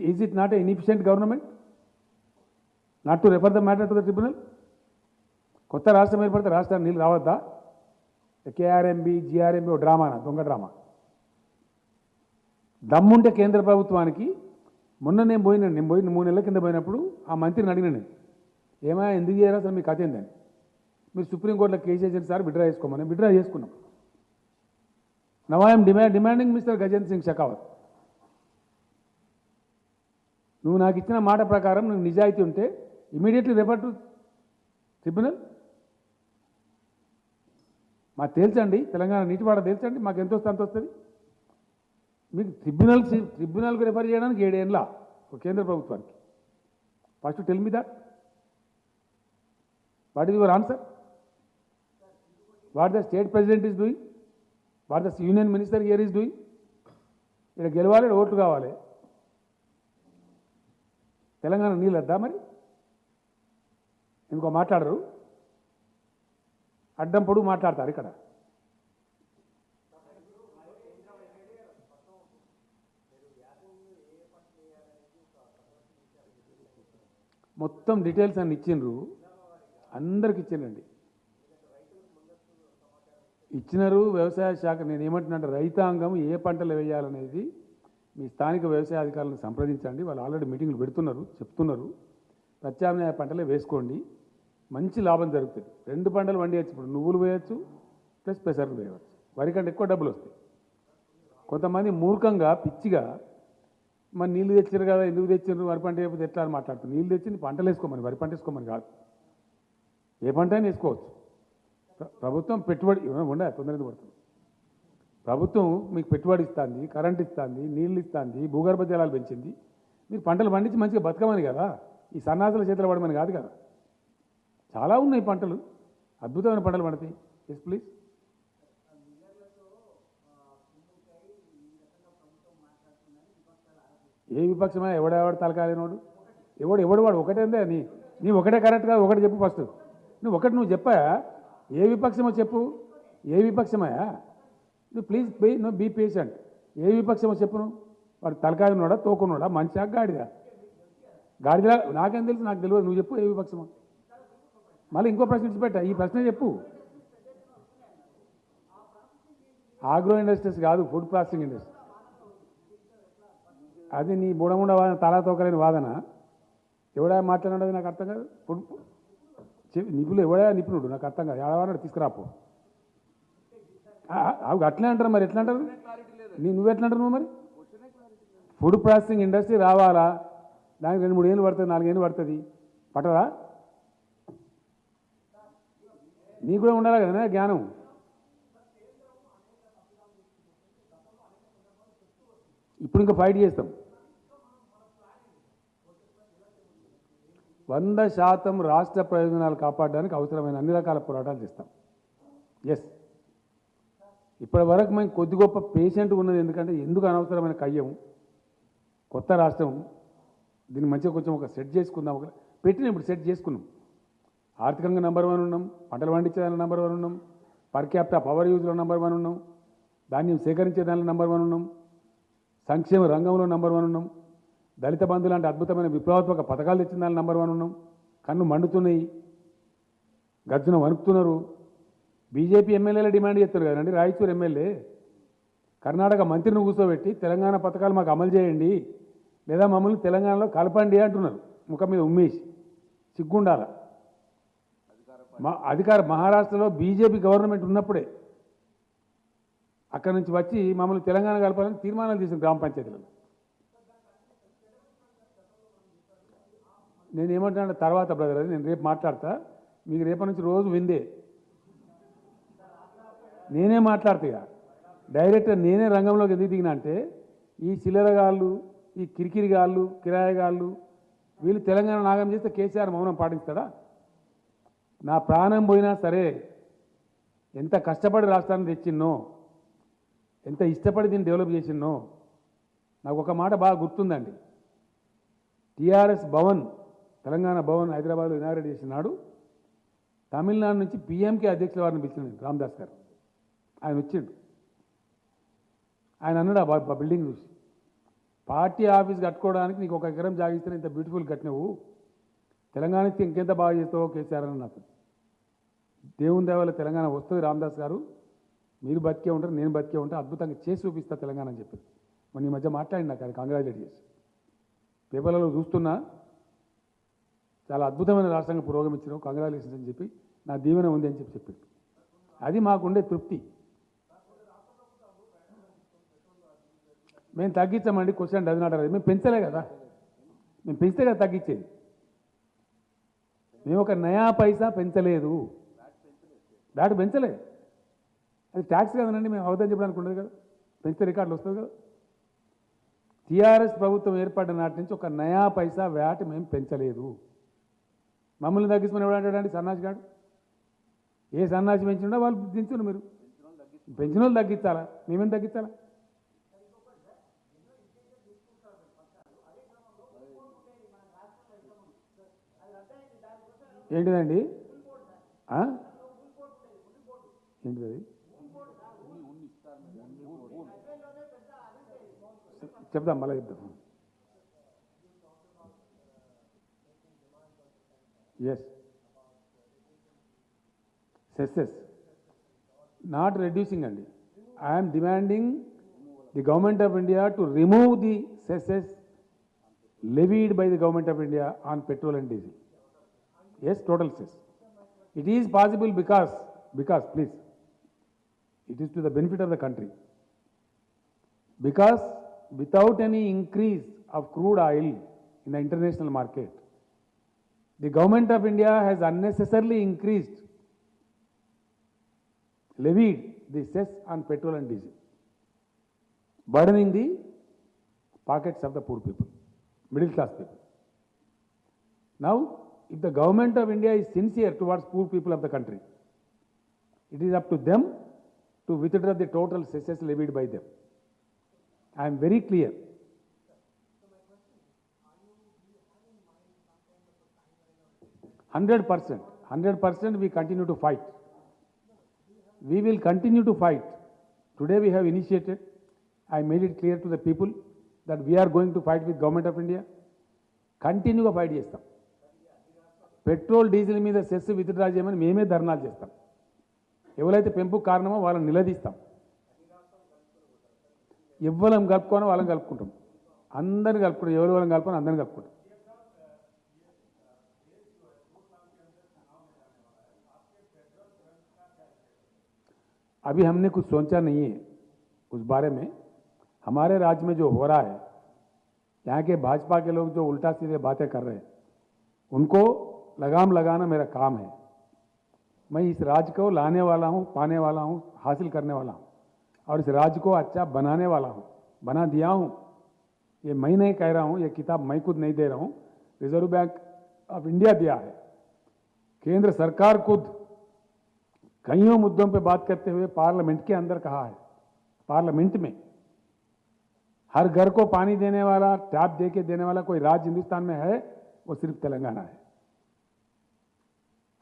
Is it not an inefficient government not to refer the matter to the tribunal? కొత్త రాష్ట్రం ఏర్పడితే రాష్ట్రానికి నీళ్ళు రావద్దా? కేఆర్ఎంబి జిఆర్ఎంబి ఓ డ్రామానా, దొంగ డ్రామా. దమ్ముంటే కేంద్ర ప్రభుత్వానికి. మొన్న నేను పోయిన 3 నెలల కింద పోయినప్పుడు ఆ మంత్రిని అడిగిన నేను, ఏమైనా ఎందుకు చేయరా సార్, మీ కథ ఏందని? మీరు సుప్రీంకోర్టులో కేసు వేసిన సార్, విడ్రా చేసుకోమని. విడ్రా చేసుకున్నాం. Now I'm demanding mister Gajendra Singh Shekhawat, నువ్వు నాకు ఇచ్చిన మాట ప్రకారం నువ్వు నిజాయితీ ఉంటే ఇమీడియట్లీ రెఫర్ టు ట్రిబ్యునల్. మాకు తేల్చండి, తెలంగాణ నీటివాడ తేల్చండి, మాకు ఎంత వస్తే అంత వస్తుంది. మీకు ట్రిబ్యునల్కి రెఫర్ చేయడానికి 7 ఏళ్ళ కేంద్ర ప్రభుత్వానికి. First tell me that. What is your answer? What the state president is doing? What the union minister here is doing? ఇక్కడ గెలవాలి, ఓట్లు కావాలి. తెలంగాణ నీళ్ళు వద్దా మరి? ఇంకో మాట్లాడరు, అడ్డం పొడుగు మాట్లాడతారు ఇక్కడ. మొత్తం డీటెయిల్స్ అన్ని ఇచ్చిండ్రు, అందరికి ఇచ్చిండండి, ఇచ్చినారు. వ్యవసాయ శాఖ నేను ఏమంటున్నా, రైతాంగం ఏ పంటలు వేయాలనేది మీ స్థానిక వ్యవసాయ అధికారులను సంప్రదించండి. వాళ్ళు ఆల్రెడీ మీటింగ్లు పెడుతున్నారు, చెప్తున్నారు. ప్రత్యామ్నాయ పంటలే వేసుకోండి, మంచి లాభం జరుగుతుంది. 2 పంటలు వండియచ్చు. ఇప్పుడు నువ్వులు వేయచ్చు ప్లస్ పెసర్లు వేయవచ్చు. వరి కంటే ఎక్కువ డబ్బులు వస్తాయి. కొంతమంది మూర్ఖంగా పిచ్చిగా మరి నీళ్ళు తెచ్చారు కదా, ఎందుకు తెచ్చారు, వరి పంట వేయకపోతే ఎట్లా అని మాట్లాడుతుంది. నీళ్ళు తెచ్చి పంటలు వేసుకోమని, వరి పంట వేసుకోమని కాదు, ఏ పంట అయినా వేసుకోవచ్చు. ప్రభుత్వం పెట్టుబడి ఉండే తొందరగా పడుతుంది. ప్రభుత్వం మీకు పెట్టుబడి ఇస్తుంది, కరెంట్ ఇస్తుంది, నీళ్ళు ఇస్తుంది, భూగర్భ జలాలు పెంచింది. మీరు పంటలు పండించి మంచిగా బతకమని కదా, ఈ సన్నాసుల చేతులు పడమని కాదు కదా. చాలా ఉన్నాయి పంటలు, అద్భుతమైన పంటలు పడతాయి. Yes please. ఏ విపక్షమా? ఎవడెవడు తలకాలినోడు? ఎవడు వాడు ఒకటే ఉందే. నీ ఒకటే కరెక్ట్ కాదు, ఒకటి చెప్పు ఫస్ట్. నువ్వు చెప్పా, ఏ విపక్షమో చెప్పు. ఏ విపక్షమయా? నువ్వు ప్లీజ్ బీ పేషెంట్. ఏ విపక్షమో చెప్పును. వాడు తలకాయనోడా, తోకునోడా, మంచిగా గాడిదా? గాడిదా నాకేం తెలుసు, నాకు తెలియదు. నువ్వు చెప్పు ఏ విపక్షమో. మళ్ళీ ఇంకో ప్రశ్న ఇచ్చిపెట్టా, ఈ ప్రశ్న చెప్పు. ఆగ్రో ఇండస్ట్రీస్ కాదు, ఫుడ్ ప్రాసెసింగ్ ఇండస్ట్రీ. అది నీ బుడముండ వాదన, తలా తోకలేని వాదన. ఎవడా మాట్లాడినది నాకు అర్థం కాదు. ఫుడ్ నిపుణులు ఎవడా నిపుణుడు నాకు అర్థం కాదు. ఎవడన్నాడు తీసుకురాపో. అవి అట్లే అంటారు మరి, ఎట్లా అంటారు? నువ్వెట్లా అంటారు నువ్వు మరి? ఫుడ్ ప్రాసెసింగ్ ఇండస్ట్రీ రావాలా? దానికి 2-3 ఏళ్ళు పడుతుంది, 4 ఏళ్ళు పడుతుంది. పట్టదా? నీకు కూడా ఉండాలి కదా జ్ఞానం. ఇప్పుడు ఇంకా ఫైట్ చేస్తాం. 100% రాష్ట్ర ప్రయోజనాలు కాపాడడానికి అవసరమైన అన్ని రకాల పోరాటాలు చేస్తాం. ఎస్, ఇప్పటి వరకు మేము కొద్ది గొప్ప పేషెంట్ ఉన్నది. ఎందుకంటే ఎందుకు అనవసరమైన కయ్యం, కొత్త రాష్ట్రం, దీన్ని మంచిగా కొంచెం ఒక సెట్ చేసుకుందాం, ఒక పెట్టిన ఇప్పుడు సెట్ చేసుకున్నాం. ఆర్థికంగా నెంబర్ 1 ఉన్నాం, పంటలు పండించేదానిలో నెంబర్ 1 ఉన్నాం, పర్ క్యాపిటా పవర్ యూజ్లో నెంబర్ 1 ఉన్నాం, ధాన్యం సేకరించే దానిలో నెంబర్ 1 ఉన్నాం, సంక్షేమ రంగంలో నెంబర్ 1 ఉన్నాం, దళిత బంధు లాంటి అద్భుతమైన విప్లవాత్మక పథకాలు తెచ్చిన దానిలో నెంబర్ 1 ఉన్నాం. కన్ను మండుతున్నాయి, గర్జన వణుకుతున్నారు. బీజేపీ ఎమ్మెల్యేలు డిమాండ్ చేస్తారు కదండి. రాయచూరు ఎమ్మెల్యే కర్ణాటక మంత్రిని కూర్చోబెట్టి తెలంగాణ పథకాలు మాకు అమలు చేయండి, లేదా మమ్మల్ని తెలంగాణలో కలపండి అంటున్నారు. ముఖం మీద ఉమ్మేసి సిగ్గుండాల. అధికార మహారాష్ట్రలో బీజేపీ గవర్నమెంట్ ఉన్నప్పుడే అక్కడి నుంచి వచ్చి మమ్మల్ని తెలంగాణ కలపాలని తీర్మానాలు చేసిన గ్రామ పంచాయతీలలో. నేనేమంటున్నా తర్వాత బ్రదర్, అది నేను రేపు మాట్లాడతా. మీకు రేపటి నుంచి రోజు విందే, నేనే మాట్లాడతా. ఇక డైరెక్టర్ నేనే రంగంలోకి ఎందుకు దిగినా అంటే, ఈ చిల్లరగాళ్ళు, ఈ కిరికిరిగాళ్ళు, కిరాయగాళ్ళు వీళ్ళు తెలంగాణ నాగం చేస్తే కేసీఆర్ మౌనం పాటిస్తాడా? నా ప్రాణం పోయినా సరే, ఎంత కష్టపడి రాష్ట్రాన్ని తెచ్చిన్నో, ఎంత ఇష్టపడి దీన్ని డెవలప్ చేసిన్నో. నాకు ఒక మాట బాగా గుర్తుందండి. టీఆర్ఎస్ భవన్, తెలంగాణ భవన్ హైదరాబాద్లో ఇనాగ్రేట్ చేసినాడు. తమిళనాడు నుంచి పీఎంకే అధ్యక్షుల వారిని పిలిచినాడు, రామదాస్ గారు. ఆయన వచ్చిండు. ఆయన అన్నాడు ఆ బిల్డింగ్ చూసి, పార్టీ ఆఫీస్ కట్టుకోవడానికి నీకు 1 ఎకరం జాగిస్తే ఇంత బ్యూటిఫుల్ కట్టినవు, తెలంగాణకి ఇంకెంత బాగా చేస్తావో కేసీఆర్ అని నాకు. దేవుని దేవాల తెలంగాణ వస్తుంది రామదాస్ గారు, మీరు బతికే ఉంటారు, నేను బతికే ఉంటా, అద్భుతంగా చేసి చూపిస్తా తెలంగాణ అని చెప్పి మొన్న ఈ మధ్య మాట్లాడినా. కానీ కంగ్రాచులేట్ చేసి పేపర్లలో చూస్తున్నా, చాలా అద్భుతమైన రాష్ట్రంగా పురోగమించినావు, కంగ్రాచులేషన్స్ అని చెప్పి, నా దీవెన ఉంది అని చెప్పి చెప్పింది. అది మాకుండే తృప్తి. మేము తగ్గించామండి, క్వశ్చన్ డజన్ నాట్. మేము పెంచలే కదా, మేము పెంచితే కదా తగ్గించేది. మేము ఒక నయా పైసా పెంచలేదు, దాటి పెంచలే. అది ట్యాక్స్ కదనండి, మేము అవదని చెప్పడానికి ఉండదు కదా, పెంచితే రికార్డులు వస్తుంది కదా. టీఆర్ఎస్ ప్రభుత్వం ఏర్పడిన నాటి నుంచి ఒక నయా పైసా వ్యాట్ మేము పెంచలేదు. మమ్మల్ని తగ్గించమని ఎవడంటాడండి సన్నాసి గాడు? ఏ సన్నాసి పెంచినా వాళ్ళు దించున్నారు. మీరు పెంచిన వాళ్ళు తగ్గించాలా, మేమేం తగ్గించాలా? ఏంటిదండి? ఏంటిది? చెప్దాం, మళ్ళీ చెప్దాం. ఎస్, సెస్సెస్ నాట్ రెడ్యూసింగ్ అండి. I'm demanding the government of India to remove the cesses levied by the government of India on petrol and diesel. Yes, total cess. It is possible because please, it is to the benefit of the country. Because without any increase of crude oil in the international market, the government of India has unnecessarily levied the cess on petrol and diesel, burdening the pockets of the poor people, middle class people. Now, if the government of India is sincere towards poor people of the country, it is up to them to withdraw the total cesses levied by them. I am very clear. Hundred percent we continue to fight. We will continue to fight. Today we have initiated, I made it clear to the people that we are going to fight with government of India. Continue to fight చేస్తాం. Petrol diesel మీద cess withdraw చేయమని మేమే ధర్నాలు చేస్తాం. ఎవరైతే పెంపు కారణమో వాళ్ళని నిలదీస్తాం. ఎవ్వరం కలుపుకోనో వాళ్ళని కలుపుకుంటాం. అందరిని కలుపుకుంటాం. ఎవరు వాళ్ళని కలుపుకొని అందరిని కలుపుకుంటాం. अभी हमने कुछ सोचा नहीं है उस बारे में. हमारे राज्य में जो हो रहा है, यहाँ के भाजपा के लोग जो उल्टा सीधे बातें कर रहे हैं, उनको लगाम लगाना मेरा काम है. मैं इस राज्य को लाने वाला हूँ, पाने वाला हूँ, हासिल करने वाला हूँ और इस राज्य को अच्छा बनाने वाला हूँ, बना दिया हूँ. ये मैं नहीं कह रहा हूँ, ये किताब मैं खुद नहीं दे रहा हूँ. रिजर्व बैंक ऑफ इंडिया दिया है। केंद्र सरकार खुद कईयों मुद्दों पे बात करते हुए पार्लियामेंट के अंदर कहा है, पार्लियामेंट में हर घर को पानी देने वाला, टैप दे के देने वाला कोई राज्य हिंदुस्तान में है, वो सिर्फ तेलंगाना है।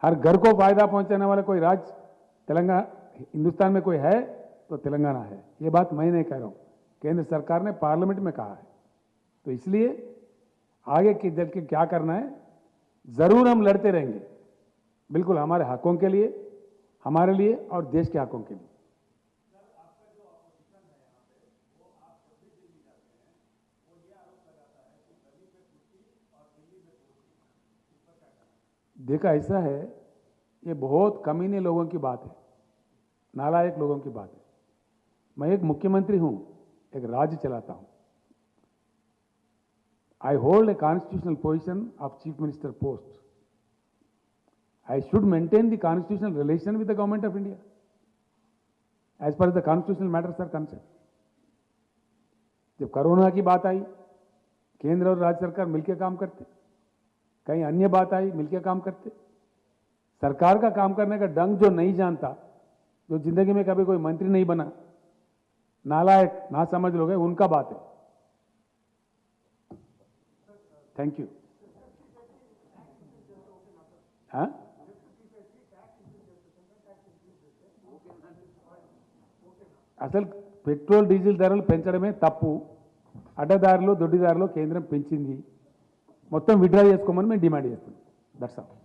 हर घर को फायदा पहुंचाने वाला कोई राज्य तेलंगाना हिंदुस्तान में कोई है तो तेलंगाना है। ये बात मैं नहीं कह रहा हूं, केंद्र सरकार ने पार्लियामेंट में कहा है। तो इसलिए आगे की चल के क्या करना है, जरूर हम लड़ते रहेंगे, बिल्कुल हमारे हकों के लिए, हमारे लिए और देश के हकों के लिए। देखा ऐसा है, ये बहुत कमीने लोगों की बात है, नालायक लोगों की बात है। मैं एक मुख्यमंत्री हूं, एक राज्य चलाता हूं। I hold a constitutional position of Chief Minister post. I should maintain the constitutional relation with the government of India as far as the constitutional matters are concerned. जब कोरोना की बात आई, केंद्र और राज्य सरकार मिलकर काम करते, कहीं अन्य बात आई मिलकर काम करते। सरकार का काम करने का ढंग जो नहीं जानता, जो जिंदगी में कभी कोई मंत्री नहीं बना, नालायक ना समझ लोग हैं, उनका बात है। Thank you. हाँ, అసలు పెట్రోల్ డీజిల్ ధరలు పెంచడమే తప్పు, అడ్డదారులు దొడ్డిదారులు కేంద్రం పెంచింది, మొత్తం విత్డ్రా చేసుకోమని మేము డిమాండ్ చేస్తున్నాం. That's all.